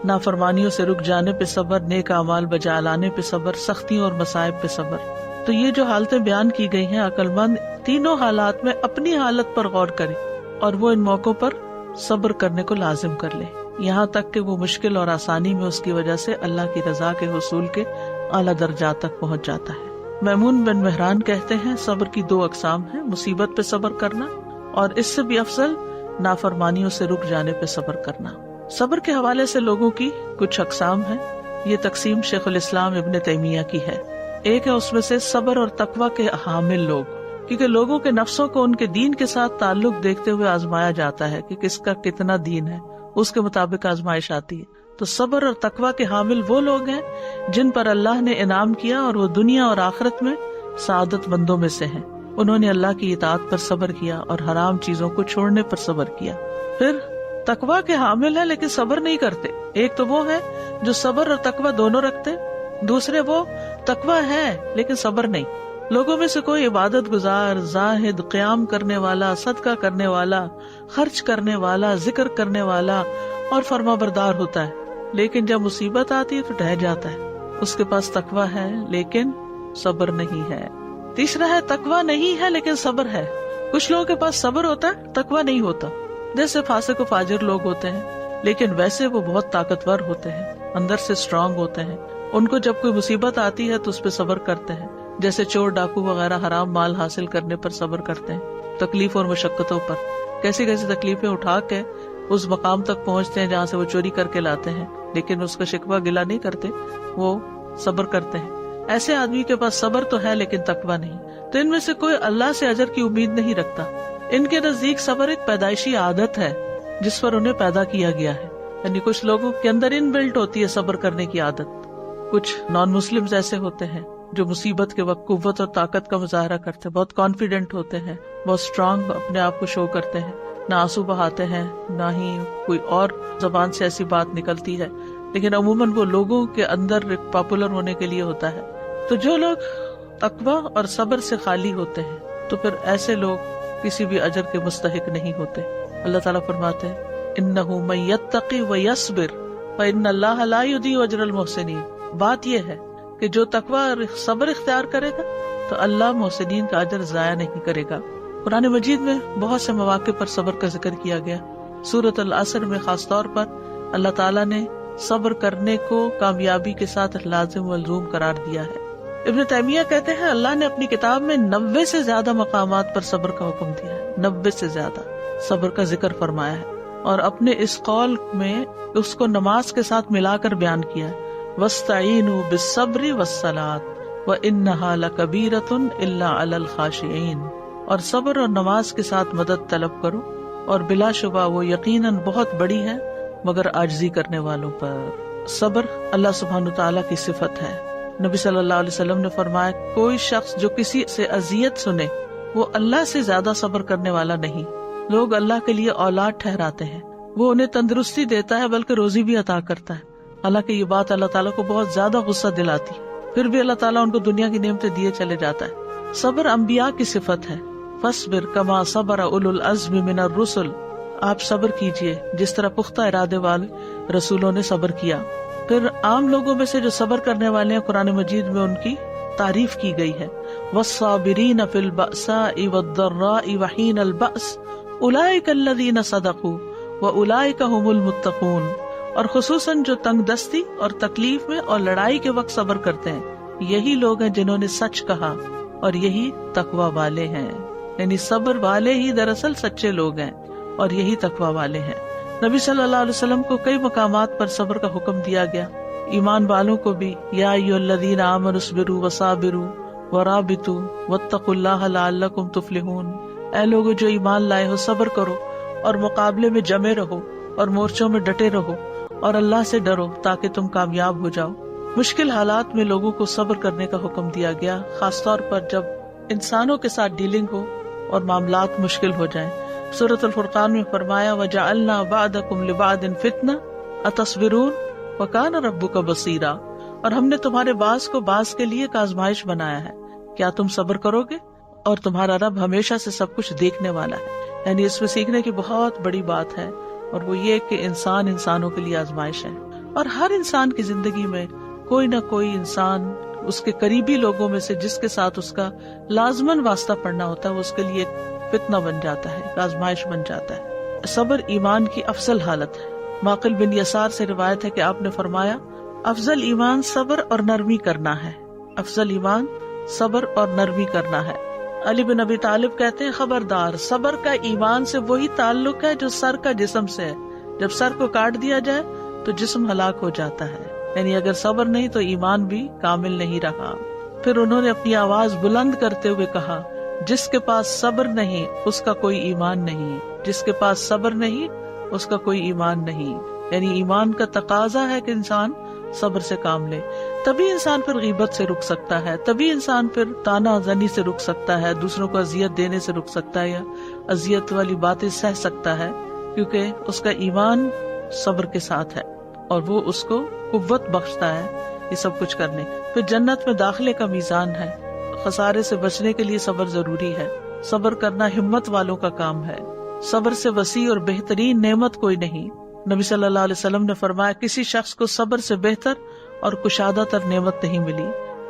نافرمانیوں سے رک جانے پہ صبر، نیک اعمال بجا لانے پہ صبر، سختیوں اور مصائب پہ صبر۔ تو یہ جو حالتیں بیان کی گئی ہیں، عقل مند تینوں حالات میں اپنی حالت پر غور کرے اور وہ ان موقعوں پر صبر کرنے کو لازم کر لے، یہاں تک کہ وہ مشکل اور آسانی میں اس کی وجہ سے اللہ کی رضا کے حصول کے اعلیٰ درجات تک پہنچ جاتا ہے۔ میمون بن مہران کہتے ہیں صبر کی 2 اقسام ہیں، مصیبت پہ صبر کرنا اور اس سے بھی افضل نافرمانیوں سے رک جانے پہ صبر کرنا۔ صبر کے حوالے سے لوگوں کی کچھ اقسام ہیں، یہ تقسیم شیخ الاسلام ابن تیمیہ کی ہے۔ ایک ہے اس میں سے صبر اور تقوی کے حامل لوگ، کیونکہ لوگوں کے نفسوں کو ان کے دین کے ساتھ تعلق دیکھتے ہوئے آزمایا جاتا ہے کہ کس کا کتنا دین ہے، اس کے مطابق آزمائش آتی ہے۔ تو صبر اور تقوی کے حامل وہ لوگ ہیں جن پر اللہ نے انعام کیا اور وہ دنیا اور آخرت میں سعادت مندوں میں سے ہیں۔ انہوں نے اللہ کی اطاعت پر صبر کیا اور حرام چیزوں کو چھوڑنے پر صبر کیا۔ پھر تقوی کے حامل ہیں لیکن صبر نہیں کرتے۔ ایک تو وہ ہے جو صبر اور تقوی دونوں رکھتے، دوسرے وہ تقوی ہے لیکن صبر نہیں۔ لوگوں میں سے کوئی عبادت گزار، زاہد، قیام کرنے والا، صدقہ کرنے والا، خرچ کرنے والا، ذکر کرنے والا اور فرما بردار ہوتا ہے، لیکن جب مصیبت آتی ہے تو ڈہ جاتا ہے۔ اس کے پاس تقوی ہے لیکن صبر نہیں ہے۔ تیسرا ہے تقوی نہیں ہے لیکن صبر ہے۔ کچھ لوگوں کے پاس صبر ہوتا ہے، تقوی نہیں ہوتا، جیسے فاسق و فاجر لوگ ہوتے ہیں، لیکن ویسے وہ بہت طاقتور ہوتے ہیں، اندر سے اسٹرانگ ہوتے ہیں۔ ان کو جب کوئی مصیبت آتی ہے تو اس پہ صبر کرتے ہیں، جیسے چور ڈاکو وغیرہ حرام مال حاصل کرنے پر صبر کرتے ہیں، تکلیف اور مشقتوں پر، کیسی کیسی تکلیفیں اٹھا کے اس مقام تک پہنچتے ہیں جہاں سے وہ چوری کر کے لاتے ہیں، لیکن اس کا شکوہ گلہ نہیں کرتے، وہ صبر کرتے ہیں۔ ایسے آدمی کے پاس صبر تو ہے لیکن تقوی نہیں۔ تو ان میں سے کوئی اللہ سے اجر کی امید نہیں رکھتا۔ ان کے نزدیک صبر ایک پیدائشی عادت ہے جس پر انہیں پیدا کیا گیا ہے، یعنی کچھ لوگوں کے اندر ان بلٹ ہوتی ہے صبر کرنے کی عادت۔ کچھ نان مسلمز ایسے ہوتے ہیں جو مصیبت کے وقت قوت اور طاقت کا مظاہرہ کرتے ہیں، بہت کانفیڈنٹ ہوتے ہیں، بہت اسٹرانگ اپنے آپ کو شو کرتے ہیں، نہ آنسو بہاتے ہیں نہ ہی کوئی اور زبان سے ایسی بات نکلتی ہے، لیکن عموماً وہ لوگوں کے اندر پاپولر ہونے کے لیے ہوتا ہے۔ تو جو لوگ تقوی اور صبر سے خالی ہوتے ہیں تو پھر ایسے لوگ کسی بھی اجر کے مستحق نہیں ہوتے۔ اللہ تعالیٰ فرماتے ہیں اِنَّهُ مَن يَتَّقِ وَيَصْبِرْ فَإِنَّ اللَّهَ لَا يُضِيعُ أَجْرَ الْمُحْسِنِينَ۔ بات یہ ہے کہ جو تقوی اور صبر اختیار کرے گا تو اللہ محسنین کا اجر ضائع نہیں کرے گا۔ قرآن مجید میں بہت سے مواقع پر صبر کا ذکر کیا گیا۔ سورۃ العصر میں خاص طور پر اللہ تعالیٰ نے صبر کرنے کو کامیابی کے ساتھ لازم و ملزوم قرار دیا ہے۔ ابن تیمیہ کہتے ہیں اللہ نے اپنی کتاب میں 90 سے زیادہ مقامات پر صبر کا حکم دیا ہے، 90 سے زیادہ صبر کا ذکر فرمایا ہے، اور اپنے اس قول میں اس کو نماز کے ساتھ ملا کر بیان کیا ہے، وَاسْتَعِینُوا بِالصَّبْرِ وَالصَّلَاةِ وَإِنَّهَا لَكَبِیرَةٌ إِلَّا عَلَى الْخَاشِعِینَ۔ اور صبر اور نماز کے ساتھ مدد طلب کرو، اور بلا شبہ وہ یقیناً بہت بڑی ہے مگر عاجزی کرنے والوں پر۔ صبر اللہ سبحانہ تعالیٰ کی صفت ہے۔ نبی صلی اللہ علیہ وسلم نے فرمایا کوئی شخص جو کسی سے اذیت سنے وہ اللہ سے زیادہ صبر کرنے والا نہیں۔ لوگ اللہ کے لیے اولاد ٹھہراتے ہیں، وہ انہیں تندرستی دیتا ہے بلکہ روزی بھی عطا کرتا ہے، حالانکہ یہ بات اللہ تعالیٰ کو بہت زیادہ غصہ دلاتی ہے، پھر بھی اللہ تعالیٰ ان کو دنیا کی نعمتیں دیے چلے جاتا ہے۔ صبر انبیاء کی صفت ہے، فاصبر کما صبر اولو العزم من الرسل۔ آپ صبر کیجئے جس طرح پختہ ارادے والے رسولوں نے صبر کیا۔ پھر عام لوگوں میں سے جو صبر کرنے والے ہیں قرآن مجید میں ان کی تعریف کی گئی ہے، والصابرین فی البأساء والضراء وحین البأس اولئک الذین صدقوا واولئک هم المتقون۔ اور خصوصاً جو تنگ دستی اور تکلیف میں اور لڑائی کے وقت صبر کرتے ہیں، یہی لوگ ہیں جنہوں نے سچ کہا اور یہی تقوی والے ہیں۔ یعنی صبر والے ہی دراصل سچے لوگ ہیں اور یہی تقوی والے ہیں۔ نبی صلی اللہ علیہ وسلم کو کئی مقامات پر صبر کا حکم دیا گیا، ایمان والوں کو بھی، یا ایھا الذین آمنوا اصبروا وصابروا ورابطوا واتقوا اللہ لعلکم تفلحون۔ اے لوگو جو ایمان لائے ہو، صبر کرو اور مقابلے میں جمے رہو اور مورچوں میں ڈٹے رہو اور اللہ سے ڈرو تاکہ تم کامیاب ہو جاؤ۔ مشکل حالات میں لوگوں کو صبر کرنے کا حکم دیا گیا، خاص طور پر جب انسانوں کے ساتھ ڈیلنگ ہو اور معاملات مشکل ہو جائیں۔ سورۃ الفرقان میں فرمایا وَجَعَلْنَا بَعْضَكُمْ لِبَعْضٍ فِتْنَةً أَتَصْبِرُونَ وَكَانَ رَبُّكَ بَصِيرًا، اور ہم نے تمہارے بعض کو بعض کے لیے ایک آزمائش بنایا ہے، کیا تم صبر کرو گے؟ اور تمہارا رب ہمیشہ سے سب کچھ دیکھنے والا ہے۔ یعنی اس میں سیکھنے کی بہت بڑی بات ہے، اور وہ یہ کہ انسان انسانوں کے لیے آزمائش ہے، اور ہر انسان کی زندگی میں کوئی نہ کوئی انسان اس کے قریبی لوگوں میں سے جس کے ساتھ اس کا لازماً واسطہ پڑنا ہوتا ہے، وہ اس کے لیے ایک فتنہ بن جاتا ہے، ایک آزمائش بن جاتا ہے۔ صبر ایمان کی افضل حالت ہے۔ معقل بن یسار سے روایت ہے کہ آپ نے فرمایا افضل ایمان صبر اور نرمی کرنا ہے، افضل ایمان صبر اور نرمی کرنا ہے۔ علی بن ابی طالب کہتے ہیں خبردار، صبر کا ایمان سے وہی تعلق ہے جو سر کا جسم سے ہے، جب سر کو کاٹ دیا جائے تو جسم ہلاک ہو جاتا ہے، یعنی اگر صبر نہیں تو ایمان بھی کامل نہیں رہا۔ پھر انہوں نے اپنی آواز بلند کرتے ہوئے کہا جس کے پاس صبر نہیں اس کا کوئی ایمان نہیں، جس کے پاس صبر نہیں اس کا کوئی ایمان نہیں، یعنی ایمان کا تقاضا ہے کہ انسان صبر سے کام لے، تبھی انسان پھر غیبت سے رک سکتا ہے، تبھی انسان پھر طعنہ زنی سے رک سکتا ہے، دوسروں کو اذیت دینے سے رک سکتا ہے، یا اذیت والی باتیں سہ سکتا ہے، کیونکہ اس کا ایمان صبر کے ساتھ ہے اور وہ اس کو قوت بخشتا ہے یہ سب کچھ کرنے۔ پھر جنت میں داخلے کا میزان ہے، خسارے سے بچنے کے لیے صبر ضروری ہے، صبر کرنا ہمت والوں کا کام ہے، صبر سے وسیع اور بہترین نعمت کوئی نہیں۔ نبی صلی اللہ علیہ وسلم نے فرمایا کسی شخص کو صبر سے بہتر اور کشادہ تر نعمت نہیں ملی۔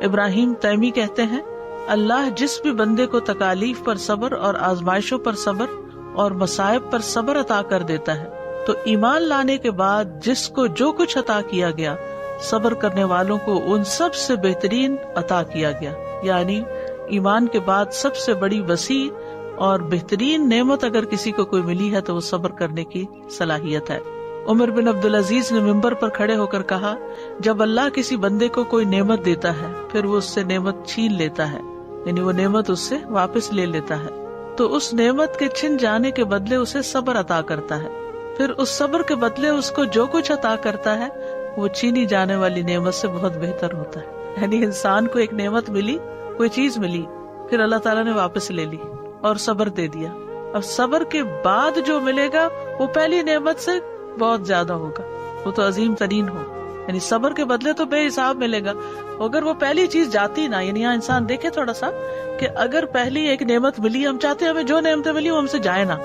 ابراہیم تیمی کہتے ہیں اللہ جس بھی بندے کو تکالیف پر صبر اور آزمائشوں پر صبر اور مصائب پر صبر عطا کر دیتا ہے تو ایمان لانے کے بعد جس کو جو کچھ عطا کیا گیا صبر کرنے والوں کو ان سب سے بہترین عطا کیا گیا، یعنی ایمان کے بعد سب سے بڑی وسیع اور بہترین نعمت اگر کسی کو کوئی ملی ہے تو وہ صبر کرنے کی صلاحیت ہے۔ عمر بن عبدالعزیز نے ممبر پر کھڑے ہو کر کہا جب اللہ کسی بندے کو کوئی نعمت دیتا ہے پھر وہ اس سے نعمت چھین لیتا ہے، یعنی وہ نعمت اس سے واپس لے لیتا ہے، تو اس نعمت کے چھن جانے کے بدلے اسے صبر عطا کرتا ہے، پھر اس صبر کے بدلے اس کو جو کچھ عطا کرتا ہے وہ چھینی جانے والی نعمت سے بہت بہتر ہوتا ہے۔ یعنی انسان کو ایک نعمت ملی، کوئی چیز ملی، پھر اللہ تعالیٰ نے واپس لے لی اور صبر دے دیا، اب صبر کے بعد جو ملے گا وہ پہلی نعمت سے بہت زیادہ ہوگا، وہ تو عظیم ترین ہو، یعنی صبر کے بدلے تو بے حساب ملے گا۔ اگر وہ پہلی چیز جاتی نا، یعنی یہاں انسان دیکھے تھوڑا سا کہ اگر پہلی ایک نعمت ملی، ہم چاہتے ہیں ہمیں جو نعمتیں ملی وہ ہم سے جائے نا،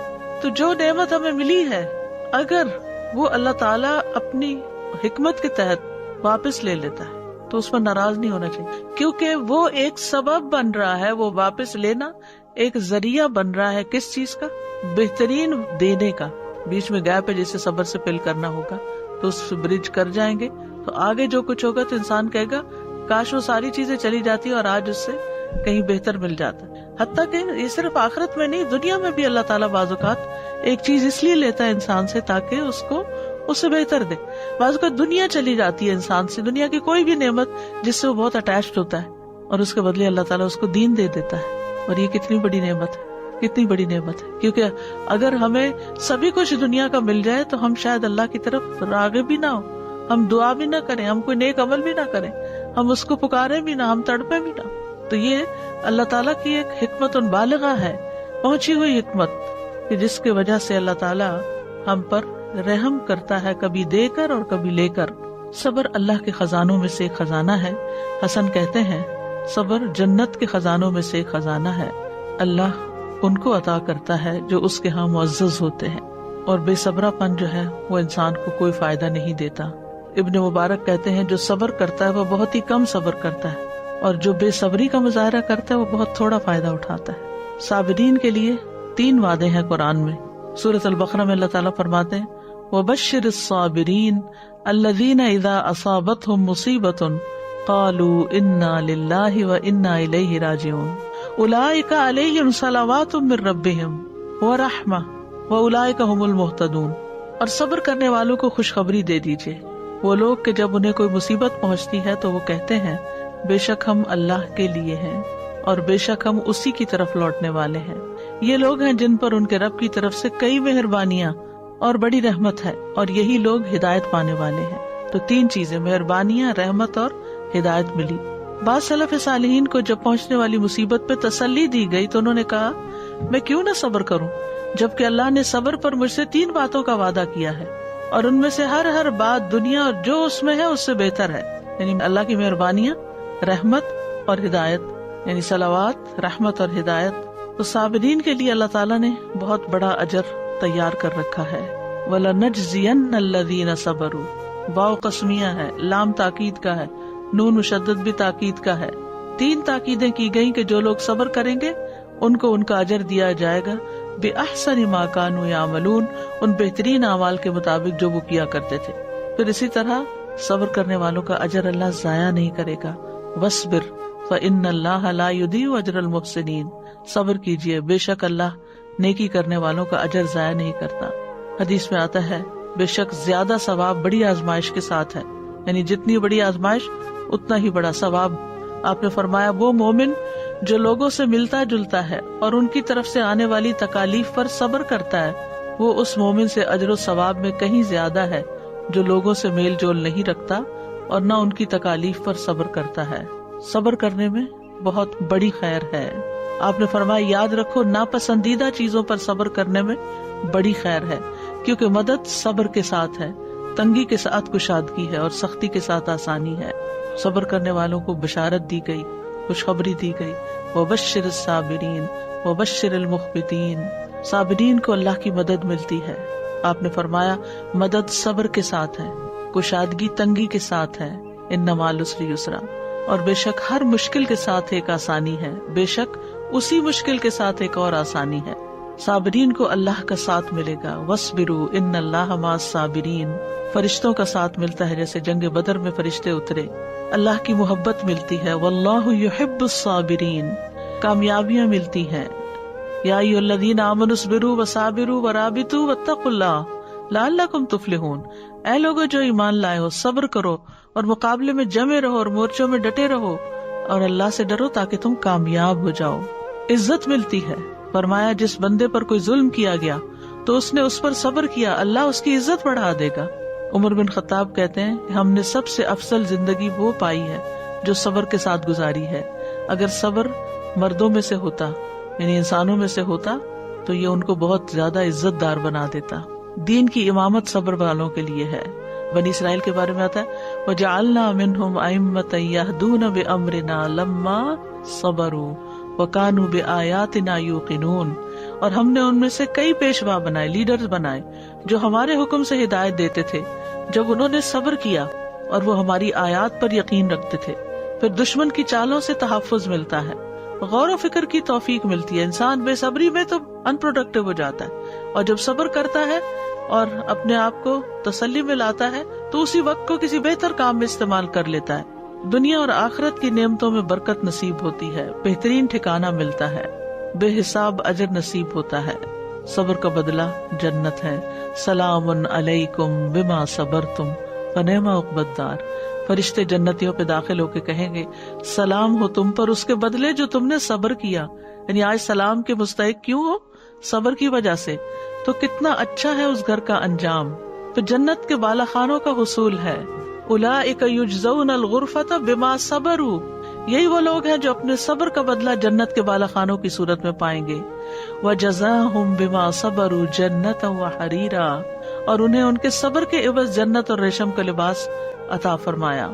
تو جو نعمت ہمیں ملی ہے اگر وہ اللہ تعالیٰ اپنی حکمت کے تحت واپس لے لیتا ہے تو اس پر ناراض نہیں ہونا چاہیے، کیونکہ وہ ایک سبب بن رہا ہے، وہ واپس لینا ایک ذریعہ بن رہا ہے کس چیز کا؟ بہترین دینے کا۔ بیچ میں گیپ ہے جسے صبر سے فل کرنا ہوگا تو اس سے برج کر جائیں گے تو آگے جو کچھ ہوگا تو انسان کہے گا کاش وہ ساری چیزیں چلی جاتی اور آج اس سے کہیں بہتر مل جاتا، حتیٰ کہ یہ صرف آخرت میں نہیں دنیا میں بھی اللہ تعالیٰ بعض اوقات ایک چیز اس لیے لیتا ہے انسان سے تاکہ اس کو اس سے بہتر دے۔ بعض اوقات دنیا چلی جاتی ہے انسان سے، دنیا کی کوئی بھی نعمت جس سے وہ بہت اٹیچڈ ہوتا ہے اور اس کے بدلے اللہ تعالیٰ اس کو دین دے دیتا ہے، اور یہ کتنی بڑی نعمت ہے، کتنی بڑی نعمت ہے، کیونکہ اگر ہمیں سبھی کچھ دنیا کا مل جائے تو ہم شاید اللہ کی طرف راغب بھی نہ ہو، ہم دعا بھی نہ کریں، ہم کوئی نیک عمل بھی نہ کریں، ہم اس کو پکارے بھی نہ، ہم تڑپے بھی نہ۔ تو یہ اللہ تعالیٰ کی ایک حکمت بالغہ ہے، پہنچی ہوئی حکمت، کہ جس کی وجہ سے اللہ تعالیٰ ہم پر رحم کرتا ہے، کبھی دے کر اور کبھی لے کر۔ صبر اللہ کے خزانوں میں سے ایک خزانہ ہے۔ حسن کہتے ہیں صبر جنت کے خزانوں میں سے ایک خزانہ ہے، اللہ ان کو عطا کرتا ہے جو اس کے ہاں معزز ہوتے ہیں، اور بے صبرا پن جو ہے وہ انسان کو کوئی فائدہ نہیں دیتا۔ ابن مبارک کہتے ہیں جو صبر کرتا ہے وہ بہت ہی کم صبر کرتا ہے، اور جو بے صبری کا مظاہرہ کرتا ہے وہ بہت تھوڑا فائدہ اٹھاتا ہے۔ صابرین کے لیے 3 وعدے ہیں قرآن میں۔ سورۃ البقرہ میں اللہ تعالیٰ فرماتے ہیں وَبَشِّرِ الصَّابِرِينَ الَّذِينَ إِذَا أَصَابَتْهُمْ مُصِيبَةٌ قَالُوا إِنَّا لِلَّهِ وَإِنَّا إِلَيْهِ رَاجِعُونَ أُولَئِكَ عَلَيْهِمْ صَلَوَاتٌ مِّن رَّبِّهِمْ وَرَحْمَةٌ وَأُولَئِكَ هُمُ الْمُهْتَدُونَ۔ اور صبر کرنے والوں کو خوشخبری دے دیجیے، وہ لوگ کہ جب انہیں کوئی مصیبت پہنچتی ہے تو وہ کہتے ہیں بے شک ہم اللہ کے لیے ہیں اور بے شک ہم اسی کی طرف لوٹنے والے ہیں۔ یہ لوگ ہیں جن پر ان کے رب کی طرف سے کئی مہربانیاں اور بڑی رحمت ہے، اور یہی لوگ ہدایت پانے والے ہیں۔ تو 3 چیزیں، مہربانیاں، رحمت اور ہدایت ملی۔ بعض سلف صالحین کو جب پہنچنے والی مصیبت پہ تسلی دی گئی تو انہوں نے کہا میں کیوں نہ صبر کروں، جبکہ اللہ نے صبر پر مجھ سے 3 باتوں کا وعدہ کیا ہے اور ان میں سے ہر بات دنیا اور جو اس میں ہے اس سے بہتر ہے، یعنی اللہ کی مہربانیاں، رحمت اور ہدایت، یعنی صلوات، رحمت اور ہدایت۔ تو صابرین کے لیے اللہ تعالیٰ نے بہت بڑا اجر تیار کر رکھا ہے۔ وَلَنَجْزِيَنَّ الَّذِينَ صَبَرُوا، واو قسمیہ ہے، لام تاکید کا ہے، نون مشدد بھی تاکید کا ہے۔ 3 تاکیدیں کی گئیں کہ جو لوگ صبر کریں گے ان کو ان کا اجر دیا جائے گا بِأَحْسَنِ مَا كَانُوا يَعْمَلُونَ، ان بہترین اعمال کے مطابق جو وہ کیا کرتے تھے۔ پھر اسی طرح صبر کرنے والوں کا اجر اللہ ضائع نہیں کرے گا۔ وَاصْبِرْ فَإِنَّ اللَّهَ لَا يُضِيعُ أَجْرَ الْمُحْسِنِينَ، صبر کیجئے، بے شک اللہ نیکی کرنے والوں کا اجر ضائع نہیں کرتا۔ حدیث میں آتا ہے بے شک زیادہ ثواب بڑی آزمائش کے ساتھ ہے، یعنی جتنی بڑی آزمائش اتنا ہی بڑا ثواب۔ آپ نے فرمایا وہ مومن جو لوگوں سے ملتا جلتا ہے اور ان کی طرف سے آنے والی تکالیف پر صبر کرتا ہے، وہ اس مومن سے اجر و ثواب میں کہیں زیادہ ہے جو لوگوں سے میل جول نہیں رکھتا اور نہ ان کی تکالیف پر صبر کرتا ہے۔ صبر کرنے میں بہت بڑی خیر ہے۔ آپ نے فرمایا یاد رکھو ناپسندیدہ چیزوں پر صبر کرنے میں بڑی خیر ہے، کیونکہ مدد صبر کے ساتھ ہے، تنگی کے ساتھ کشادگی ہے اور سختی کے ساتھ آسانی ہے۔ صبر کرنے والوں کو بشارت دی گئی، خوشخبری دی گئی، وَبَشِّرِ الصَّابِرِينَ وَبَشِّرِ الْمُخْبِتِينَ، صابرین کو اللہ کی مدد ملتی ہے۔ آپ نے فرمایا مدد صبر کے ساتھ ہے، کشادگی تنگی کے ساتھ ہے، اِنَّ مَعَ الْعُسْرِ يُسْرًا، اور بے شک ہر مشکل کے ساتھ ایک آسانی ہے، بے شک اسی مشکل کے ساتھ ایک اور آسانی ہے۔ صابرین کو اللہ کا ساتھ ملے گا۔ وَاصْبِرُوا إِنَّ اللَّهَ مَعَ الصَّابِرِينَ، فرشتوں کا ساتھ ملتا ہے، جیسے جنگ بدر میں فرشتے اترے۔ اللہ کی محبت ملتی ہے، وَاللَّهُ يُحِبُّ الصَّابِرِينَ، کامیابیاں ملتی ہیں۔ یا ایھا الذین آمنوا اصبروا وصابروا ورابطوا واتقوا اللہ لعلکم تفلحون، اے لوگو جو ایمان لائے ہو، صبر کرو اور مقابلے میں جمے رہو اور مورچوں میں ڈٹے رہو اور اللہ سے ڈرو تاکہ تم کامیاب ہو جاؤ۔ عزت ملتی ہے، فرمایا جس بندے پر کوئی ظلم کیا گیا تو اس نے اس پر صبر کیا، اللہ اس کی عزت بڑھا دے گا۔ عمر بن خطاب کہتے ہیں کہ ہم نے سب سے افضل زندگی وہ پائی ہے جو صبر کے ساتھ گزاری ہے۔ اگر صبر مردوں میں سے ہوتا، یعنی انسانوں میں سے ہوتا، تو یہ ان کو بہت زیادہ عزت دار بنا دیتا۔ دین کی امامت صبر والوں کے لیے ہے۔ بنی اسرائیل کے بارے میں آتا ہے وَجَعَلْنَا مِنْهُمْ أَئِمَّةً يَهْدُونَ بِأَمْرِنَا لَمَّا صَبَرُوا وَكَانُوا بِآيَاتِنَا يُوقِنُونَ، اور ہم نے ان میں سے کئی پیشوا بنائے، لیڈرز بنائے جو ہمارے حکم سے ہدایت دیتے تھے جب انہوں نے صبر کیا اور وہ ہماری آیات پر یقین رکھتے تھے۔ پھر دشمن کی چالوں سے تحفظ ملتا ہے، غور و فکر کی توفیق ملتی ہے۔ انسان بے صبری میں تو ان پروڈکٹیو ہو جاتا ہے، اور جب صبر کرتا ہے اور اپنے آپ کو تسلی میں لاتا ہے تو اسی وقت کو کسی بہتر کام میں استعمال کر لیتا ہے۔ دنیا اور آخرت کی نعمتوں میں برکت نصیب ہوتی ہے، بہترین ٹھکانہ ملتا ہے، بے حساب اجر نصیب ہوتا ہے۔ صبر کا بدلہ جنت ہے۔ سلام علیکم بما صبرتم فنعم عقبی الدار، فرشتے جنتیوں پہ داخل ہو کے کہیں گے سلام ہو تم پر اس کے بدلے جو تم نے صبر کیا، یعنی آج سلام کے مستحق کیوں ہو؟ صبر کی وجہ سے۔ تو کتنا اچھا ہے اس گھر کا انجام۔ تو جنت کے بالا خانوں کا حصول ہے۔ اولئک یجزون الغرفۃ بما صبروا، یہی وہ لوگ ہیں جو اپنے صبر کا بدلہ جنت کے بالا خانوں کی صورت میں پائیں گے۔ وجزاہم بما صبروا جنۃ وحریرا، اور انہیں ان کے صبر کے عوض جنت اور ریشم کا لباس عطا فرمایا۔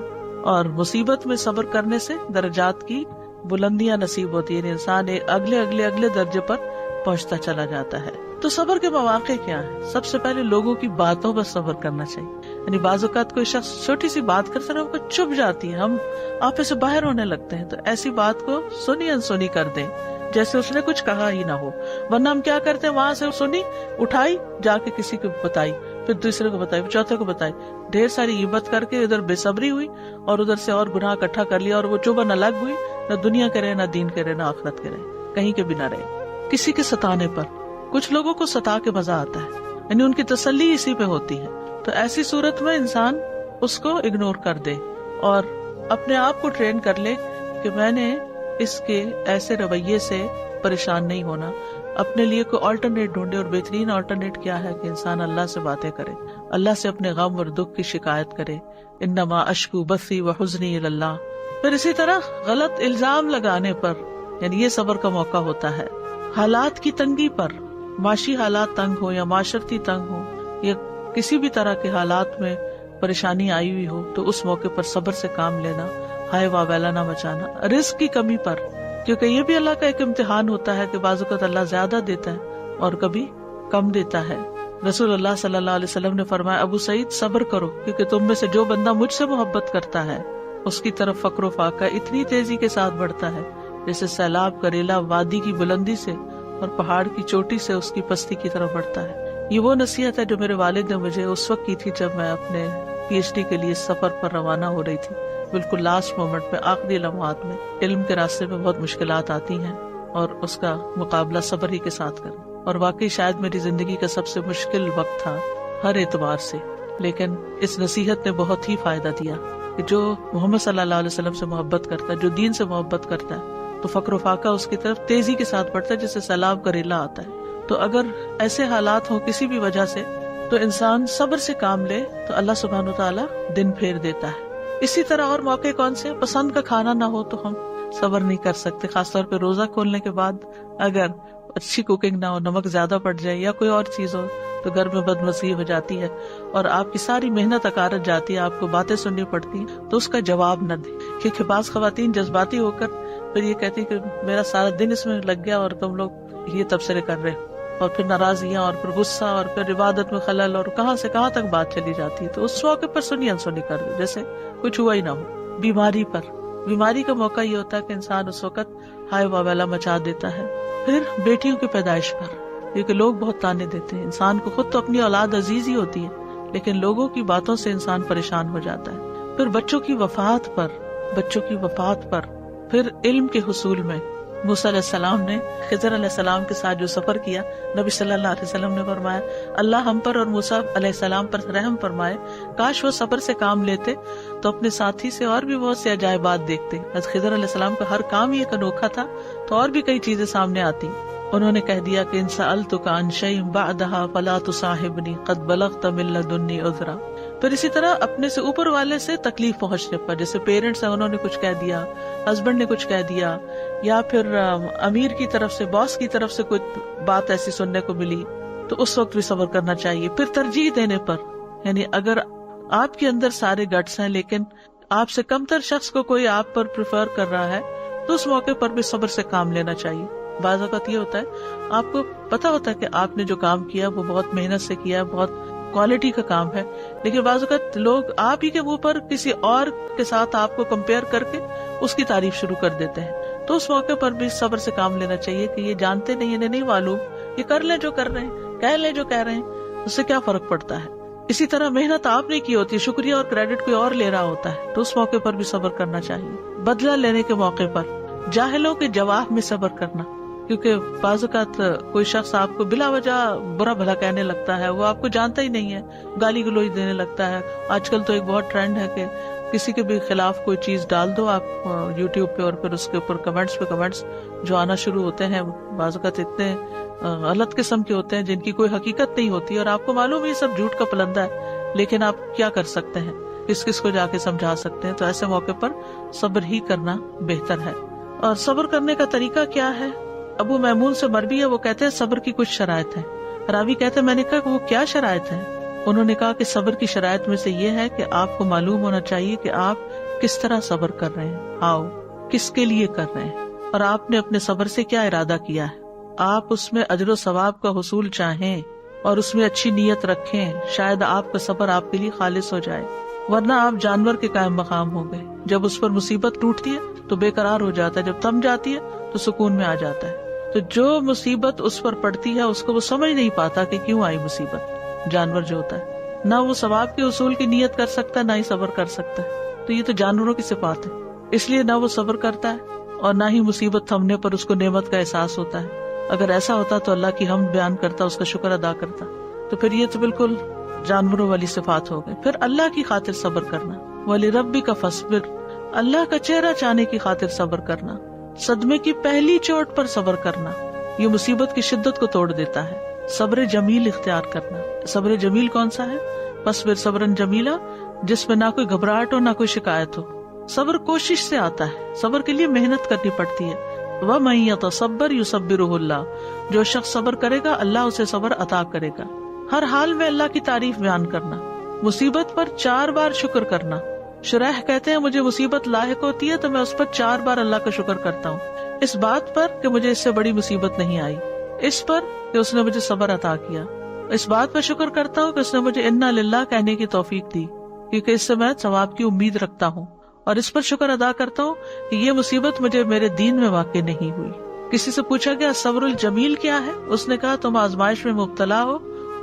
اور مصیبت میں صبر کرنے سے درجات کی بلندیاں نصیب ہوتی ہیں، انسان اگلے درجے پر پہنچتا چلا جاتا ہے۔ تو صبر کے مواقع کیا ہیں؟ سب سے پہلے لوگوں کی باتوں پر صبر کرنا چاہیے، یعنی بعض اوقات کوئی شخص چھوٹی سی بات کرتا ہے، ہم کو چپ جاتی ہے، ہم آپے سے باہر ہونے لگتے ہیں، تو ایسی بات کو سنی انسنی کر دیں جیسے اس نے کچھ کہا ہی نہ ہو۔ ورنہ ہم کیا کرتے ہیں، وہاں سے سنی اٹھائی، جا کے کسی کو بتائی، پھر دوسرے کو بتائی، پھر چوتھے کو بتائی، ڈھیر ساری غیبت کر کے ادھر بے صبری ہوئی اور ادھر سے اور گناہ اکٹھا کر لیا، اور وہ چبھن الگ ہوئی، نہ دنیا کرے نہ دین کرے نہ آخرت کرے، کہیں کے بھی نہ رہے۔ کسی کے ستانے پر، کچھ لوگوں کو ستا کے مزہ آتا ہے، یعنی ان کی تسلی اسی پہ ہوتی ہے، تو ایسی صورت میں انسان اس کو اگنور کر دے اور اپنے آپ کو ٹرین کر لے کہ میں نے اس کے ایسے رویے سے پریشان نہیں ہونا، اپنے لیے کوئی آلٹرنیٹ ڈھونڈے، اور بہترین آلٹرنیٹ کیا ہے کہ انسان اللہ سے باتیں کرے، اللہ سے اپنے غم اور دکھ کی شکایت کرے، انما اشکو بثی وحزنی الی اللہ۔ پھر اسی طرح غلط الزام لگانے پر، یعنی یہ صبر کا موقع ہوتا ہے، حالات کی تنگی پر، معاشی حالات تنگ ہو یا معاشرتی تنگ ہو یا کسی بھی طرح کے حالات میں پریشانی آئی ہوئی ہو تو اس موقع پر صبر سے کام لینا، ہائے واویلا نہ مچانا۔ رزق کی کمی پر، کیونکہ یہ بھی اللہ کا ایک امتحان ہوتا ہے کہ بعض اوقات اللہ زیادہ دیتا ہے اور کبھی کم دیتا ہے۔ رسول اللہ صلی اللہ علیہ وسلم نے فرمایا، ابو سعید صبر کرو، کیونکہ تم میں سے جو بندہ مجھ سے محبت کرتا ہے اس کی طرف فقر و فاقہ اتنی تیزی کے ساتھ بڑھتا ہے جیسے سیلاب کا ریلا وادی کی بلندی سے اور پہاڑ کی چوٹی سے اس کی پستی کی طرف بڑھتا ہے۔ یہ وہ نصیحت ہے جو میرے والد نے مجھے اس وقت کی تھی جب میں اپنے پی ایچ ڈی کے لیے سفر پر روانہ ہو رہی تھی، بالکل لاسٹ مومنٹ میں، آخری لمحات میں۔ علم کے راستے میں بہت مشکلات آتی ہیں اور اس کا مقابلہ صبر ہی کے ساتھ کرنا، اور واقعی شاید میری زندگی کا سب سے مشکل وقت تھا ہر اعتبار سے، لیکن اس نصیحت نے بہت ہی فائدہ دیا کہ جو محمد صلی اللہ علیہ وسلم سے محبت کرتا ہے، جو دین سے محبت کرتا ہے، تو فقر و فاقہ اس کی طرف تیزی کے ساتھ بڑھتا ہے جیسے سیلاب کا ریلا آتا ہے۔ تو اگر ایسے حالات ہوں کسی بھی وجہ سے تو انسان صبر سے کام لے تو اللہ سبحانہ و تعالیٰ دن پھیر دیتا ہے۔ اسی طرح اور موقع کون سے؟ پسند کا کھانا نہ ہو تو ہم صبر نہیں کر سکتے، خاص طور پہ روزہ کھولنے کے بعد اگر اچھی کوکنگ نہ ہو، نمک زیادہ پڑ جائے یا کوئی اور چیز ہو تو گھر میں بدمزگی ہو جاتی ہے اور آپ کی ساری محنت اکارت جاتی ہے، آپ کو باتیں سننی پڑتی ہیں، تو اس کا جواب نہ دیں، کیونکہ بعض خواتین جذباتی ہو کر پھر یہ کہتی کہ میرا سارا دن اس میں لگ گیا اور تم لوگ یہ تبصرے کر رہے، اور پھر ناراضیاں اور پھر غصہ اور پھر عبادت میں خلل اور کہاں سے کہاں تک بات چلی جاتی ہے۔ تو اس موقع پر سنی انسنی کر دیں جیسے کچھ ہوا ہی نہ ہو۔ بیماری کا موقع یہ ہوتا ہے کہ انسان اس وقت ہائے واویلا مچا دیتا ہے۔ پھر بیٹیوں کی پیدائش پر، کیونکہ لوگ بہت تانے دیتے ہیں، انسان کو خود تو اپنی اولاد عزیز ہی ہوتی ہے لیکن لوگوں کی باتوں سے انسان پریشان ہو جاتا ہے۔ پھر بچوں کی وفات پر، پھر علم کے حصول میں موسیٰ علیہ السلام نے خضر علیہ السلام کے ساتھ جو سفر کیا، نبی صلی اللہ علیہ وسلم نے فرمایا اللہ ہم پر اور موسیٰ علیہ السلام پر رحم فرمائے، کاش وہ صبر سے کام لیتے تو اپنے ساتھی سے اور بھی بہت سے عجائبات دیکھتے۔ حضرت خضر علیہ السلام کا ہر کام یہ انوکھا تھا تو اور بھی کئی چیزیں سامنے آتی۔ انہوں نے کہہ دیا کہ ان سألتک عن شیء بعدها فلا تصاحبنی قد بلغت من لدنی عذرا۔ پھر اسی طرح اپنے سے اوپر والے سے تکلیف پہنچنے پر، جیسے پیرنٹس ہیں انہوں نے کچھ کہہ دیا، ہسبینڈ نے کچھ کہہ دیا، یا پھر امیر کی طرف سے، باس کی طرف سے کوئی بات ایسی سننے کو ملی تو اس وقت بھی صبر کرنا چاہیے۔ پھر ترجیح دینے پر، یعنی اگر آپ کے اندر سارے گٹس ہیں لیکن آپ سے کم تر شخص کو کوئی آپ پر پریفر کر رہا ہے تو اس موقع پر بھی صبر سے کام لینا چاہیے۔ بعض اوقات یہ ہوتا ہے آپ کو پتا ہوتا ہے کہ آپ نے جو کام کیا وہ بہت محنت سے کیا، بہت کوالٹی کا کام ہے، لیکن بعض اوقات لوگ آپ ہی کے منہ پر کسی اور کے ساتھ آپ کو کمپیئر کر کے اس کی تعریف شروع کر دیتے ہیں، تو اس موقع پر بھی صبر سے کام لینا چاہیے کہ یہ جانتے نہیں، انہیں نہیں معلوم، یہ کر لیں جو کر رہے ہیں، کہہ لیں جو کہہ رہے ہیں، اس سے کیا فرق پڑتا ہے۔ اسی طرح محنت آپ نے کی ہوتی ہے، شکریہ اور کریڈٹ کوئی اور لے رہا ہوتا ہے، تو اس موقع پر بھی صبر کرنا چاہیے۔ بدلہ لینے کے موقع پر جاہلوں کے جواب میں صبر کرنا، کیونکہ بعض اوقات کوئی شخص آپ کو بلا وجہ برا بھلا کہنے لگتا ہے، وہ آپ کو جانتا ہی نہیں ہے، گالی گلوچ دینے لگتا ہے۔ آج کل تو ایک بہت ٹرینڈ ہے کہ کسی کے بھی خلاف کوئی چیز ڈال دو آپ یوٹیوب پہ اور پھر اس کے اوپر کمنٹس پہ کمنٹس جو آنا شروع ہوتے ہیں، بعض اوقات اتنے غلط قسم کے ہوتے ہیں جن کی کوئی حقیقت نہیں ہوتی اور آپ کو معلوم یہ سب جھوٹ کا پلندہ ہے، لیکن آپ کیا کر سکتے ہیں، کس کو جا کے سمجھا سکتے ہیں۔ تو ایسے موقع پر صبر ہی کرنا بہتر ہے۔ اور صبر کرنے کا طریقہ کیا ہے؟ ابو میمون سے مروی ہے، وہ کہتے ہیں صبر کی کچھ شرائط ہیں۔ راوی کہتے ہیں میں نے کہا کہ وہ کیا شرائط ہیں؟ انہوں نے کہا کہ صبر کی شرائط میں سے یہ ہے کہ آپ کو معلوم ہونا چاہیے کہ آپ کس طرح صبر کر رہے ہیں، ہاؤ، کس کے لیے کر رہے ہیں، اور آپ نے اپنے صبر سے کیا ارادہ کیا ہے۔ آپ اس میں اجر و ثواب کا حصول چاہیں اور اس میں اچھی نیت رکھیں، شاید آپ کا صبر آپ کے لیے خالص ہو جائے، ورنہ آپ جانور کے قائم مقام ہو گئے۔ جب اس پر مصیبت ٹوٹتی ہے تو بے قرار ہو جاتا ہے، جب تھم جاتی ہے تو سکون میں آ جاتا ہے۔ تو جو مصیبت اس پر پڑتی ہے اس کو وہ سمجھ نہیں پاتا کہ کیوں آئی مصیبت۔ جانور جو ہوتا ہے نہ وہ ثواب کے حصول کی نیت کر سکتا، نہ ہی صبر کر سکتا ہے، تو یہ تو جانوروں کی صفات ہے، اس لیے نہ وہ صبر کرتا ہے اور نہ ہی مصیبت تھمنے پر اس کو نعمت کا احساس ہوتا ہے۔ اگر ایسا ہوتا تو اللہ کی حمد بیان کرتا، اس کا شکر ادا کرتا، تو پھر یہ تو بالکل جانوروں والی صفات ہو گئی۔ پھر اللہ کی خاطر صبر کرنا، وَلِرَبِّكَ فَاصْبِرْ، اللہ کا چہرہ چاہنے کی خاطر صبر کرنا، صدمے کی پہلی چوٹ پر صبر کرنا، یہ مصیبت کی شدت کو توڑ دیتا ہے۔ صبر جمیل اختیار کرنا، صبر جمیل کون سا ہے؟ فَاصْبِرْ صَبْرًا جَمِيلًا، جس میں نہ کوئی گھبراہٹ ہو نہ کوئی شکایت ہو۔ صبر کوشش سے آتا ہے، صبر کے لیے محنت کرنی پڑتی ہے، وَمَن يَتَصَبَّرْ يُصَبِّرُهُ اللَّهُ، جو شخص صبر کرے گا اللہ اسے صبر عطا کرے گا۔ ہر حال میں اللہ کی تعریف بیان کرنا، مصیبت پر 4 بار شکر کرنا۔ شریح کہتے ہیں مجھے مصیبت لاحق ہوتی ہے تو میں اس پر 4 بار اللہ کا شکر کرتا ہوں، اس بات پر کہ مجھے اس سے بڑی مصیبت نہیں آئی، اس پر کہ اس نے مجھے صبر عطا کیا، اس بات پر شکر کرتا ہوں کہ اس نے مجھے انا للہ کہنے کی توفیق دی کیونکہ اس سے میں ثواب کی امید رکھتا ہوں، اور اس پر شکر ادا کرتا ہوں کہ یہ مصیبت مجھے میرے دین میں واقع نہیں ہوئی۔ کسی سے پوچھا گیا صبر الجمیل کیا ہے؟ اس نے کہا تم آزمائش میں مبتلا ہو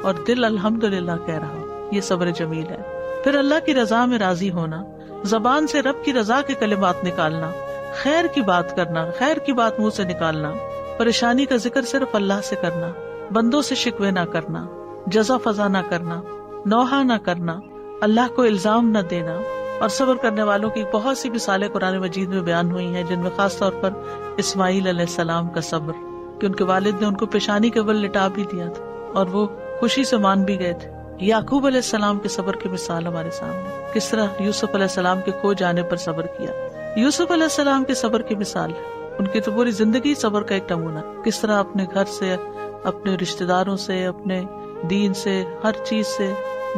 اور دل الحمدللہ کہہ رہا ہو، یہ صبر جمیل ہے۔ پھر اللہ کی رضا میں راضی ہونا، زبان سے رب کی رضا کے کلمات نکالنا، خیر کی بات کرنا، خیر کی بات منہ سے نکالنا، پریشانی کا ذکر صرف اللہ سے کرنا، بندوں سے شکوے نہ کرنا، جزا فضا نہ کرنا، نوحہ نہ کرنا، اللہ کو الزام نہ دینا۔ اور صبر کرنے والوں کی بہت سی مثالیں قرآن مجید میں بیان ہوئی ہیں، جن میں خاص طور پر اسماعیل علیہ السلام کا صبر، کہ ان کے والد نے ان کو پیشانی کے بل لٹا بھی دیا تھا اور وہ خوشی سے مان بھی گئے تھے۔ یعقوب علیہ السلام کے صبر کی مثال ہمارے سامنے، کس طرح یوسف علیہ السلام کے کھو جانے پر صبر کیا۔ یوسف علیہ السلام کے صبر کی مثال ہے، ان کی تو پوری زندگی صبر کا ایک نمونہ، کس طرح اپنے گھر سے، اپنے رشتہ داروں سے، اپنے دین سے، ہر چیز سے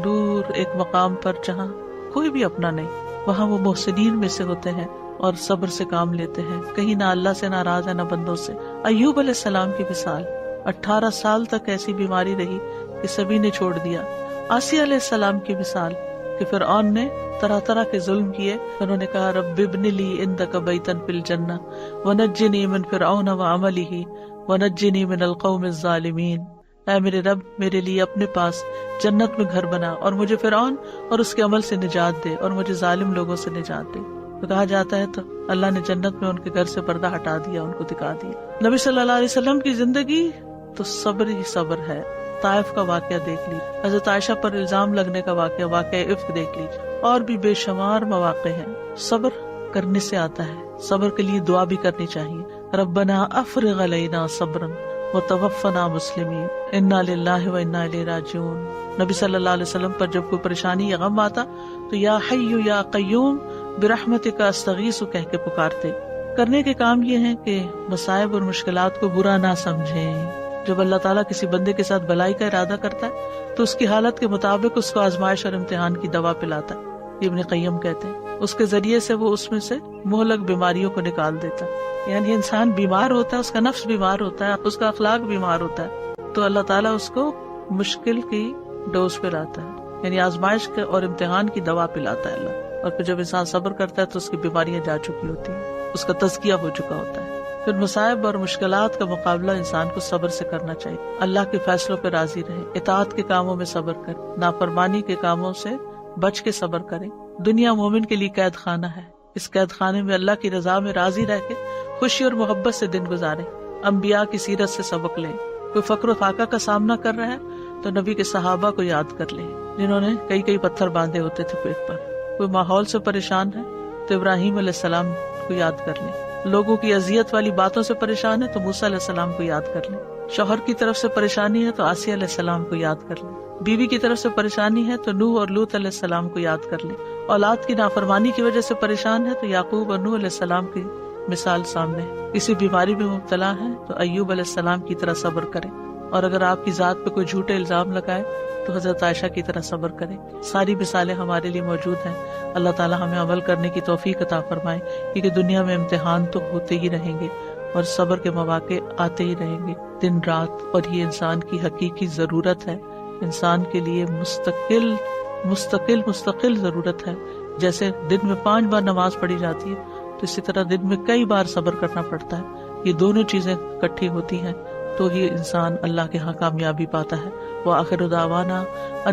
دور ایک مقام پر جہاں کوئی بھی اپنا نہیں، وہاں وہ محسنین میں سے ہوتے ہیں اور صبر سے کام لیتے ہیں، کہیں نہ اللہ سے ناراض ہے نہ بندوں سے۔ ایوب علیہ السلام کی مثال، 18 سال تک ایسی بیماری رہی کہ سبھی نے چھوڑ دیا۔ آسیہ علیہ السلام کی مثال کہ فرعون نے طرح طرح کے ظلم کیے، انہوں نے کہا رب ابن لی عندک بیتا فی الجنہ ونجنی من فرعون وعملہ ونجنی من القوم الظالمین، اے میرے رب میرے لیے اپنے پاس جنت میں گھر بنا اور مجھے فرعون اور اس کے عمل سے نجات دے اور مجھے ظالم لوگوں سے نجات دے۔ تو کہا جاتا ہے تو اللہ نے جنت میں ان کے گھر سے پردہ ہٹا دیا، ان کو دکھا دیا۔ نبی صلی اللہ علیہ وسلم کی زندگی تو صبر ہی صبر ہے۔ طائف کا واقعہ دیکھ لیجیے، حضرت عائشہ پر الزام لگنے کا واقعہ، واقعہ عفق دیکھ لیجیے، اور بھی بے شمار مواقع ہیں۔ صبر کرنے سے آتا ہے، صبر کے لیے دعا بھی کرنی چاہیے، ربنا افرغ علینا صبرا وتوفنا مسلمین، انا للہ و انا الیہ راجعون۔ نبی صلی اللہ علیہ وسلم پر جب کوئی پریشانی یا غم آتا تو یا حی یا قیوم برحمتک استغیث کہہ کے پکارتے۔ کرنے کے کام یہ ہیں کہ مصائب اور مشکلات کو برا نہ سمجھیں۔ جب اللہ تعالیٰ کسی بندے کے ساتھ بھلائی کا ارادہ کرتا ہے تو اس کی حالت کے مطابق اس کو آزمائش اور امتحان کی دوا پلاتا ہے، یہ ابن قیم کہتے ہیں۔ اس کے ذریعے سے وہ اس میں سے مہلک بیماریوں کو نکال دیتا ہے، یعنی انسان بیمار ہوتا ہے، اس کا نفس بیمار ہوتا ہے، اس کا اخلاق بیمار ہوتا ہے، تو اللہ تعالیٰ اس کو مشکل کی ڈوز پہ لاتا ہے، یعنی آزمائش کے اور امتحان کی دوا پلاتا ہے اللہ۔ اور پھر جب انسان صبر کرتا ہے تو اس کی بیماریاں جا چکی ہوتی ہیں، اس کا تزکیہ ہو چکا ہوتا ہے۔ پھر مصائب اور مشکلات کا مقابلہ انسان کو صبر سے کرنا چاہیے، اللہ کے فیصلوں پہ راضی رہے، اطاعت کے کاموں میں صبر کرے، نافرمانی کے کاموں سے بچ کے صبر کرے۔ دنیا مومن کے لیے قید خانہ ہے، اس قید خانے میں اللہ کی رضا میں راضی رہ کے خوشی اور محبت سے دن گزارے، انبیاء کی سیرت سے سبق لیں۔ کوئی فقر و فاقہ کا سامنا کر رہا ہے تو نبی کے صحابہ کو یاد کر لیں جنہوں نے کئی پتھر باندھے ہوتے تھے پیٹ پر۔ کوئی ماحول سے پریشان ہے تو ابراہیم علیہ السلام کو یاد کر لیں، لوگوں کی اذیت والی باتوں سے پریشان ہے تو موسیٰ علیہ السلام کو یاد کر لیں، شوہر کی طرف سے پریشانی ہے تو آسیہ علیہ السلام کو یاد کر لیں، بیوی کی طرف سے پریشانی ہے تو نوح اور لوط علیہ السلام کو یاد کر لیں، اولاد کی نافرمانی کی وجہ سے پریشان ہے تو یعقوب اور نوح علیہ السلام کی مثال سامنے ہے، کسی بیماری میں مبتلا ہے تو ایوب علیہ السلام کی طرح صبر کریں، اور اگر آپ کی ذات پہ کوئی جھوٹے الزام لگائے تو حضرت عائشہ کی طرح صبر کریں۔ ساری مثالیں ہمارے لیے موجود ہیں، اللہ تعالی ہمیں عمل کرنے کی توفیق عطا فرمائے، کیونکہ دنیا میں امتحان تو ہوتے ہی رہیں گے اور صبر کے مواقع آتے ہی رہیں گے دن رات، اور یہ انسان کی حقیقی ضرورت ہے، انسان کے لیے مستقل ضرورت ہے۔ جیسے دن میں 5 بار نماز پڑھی جاتی ہے تو اسی طرح دن میں کئی بار صبر کرنا پڑتا ہے، یہ دونوں چیزیں اکٹھی ہوتی ہیں تو ہی انسان اللہ کے ہاں کامیابی پاتا ہے۔ وآخر دعوانا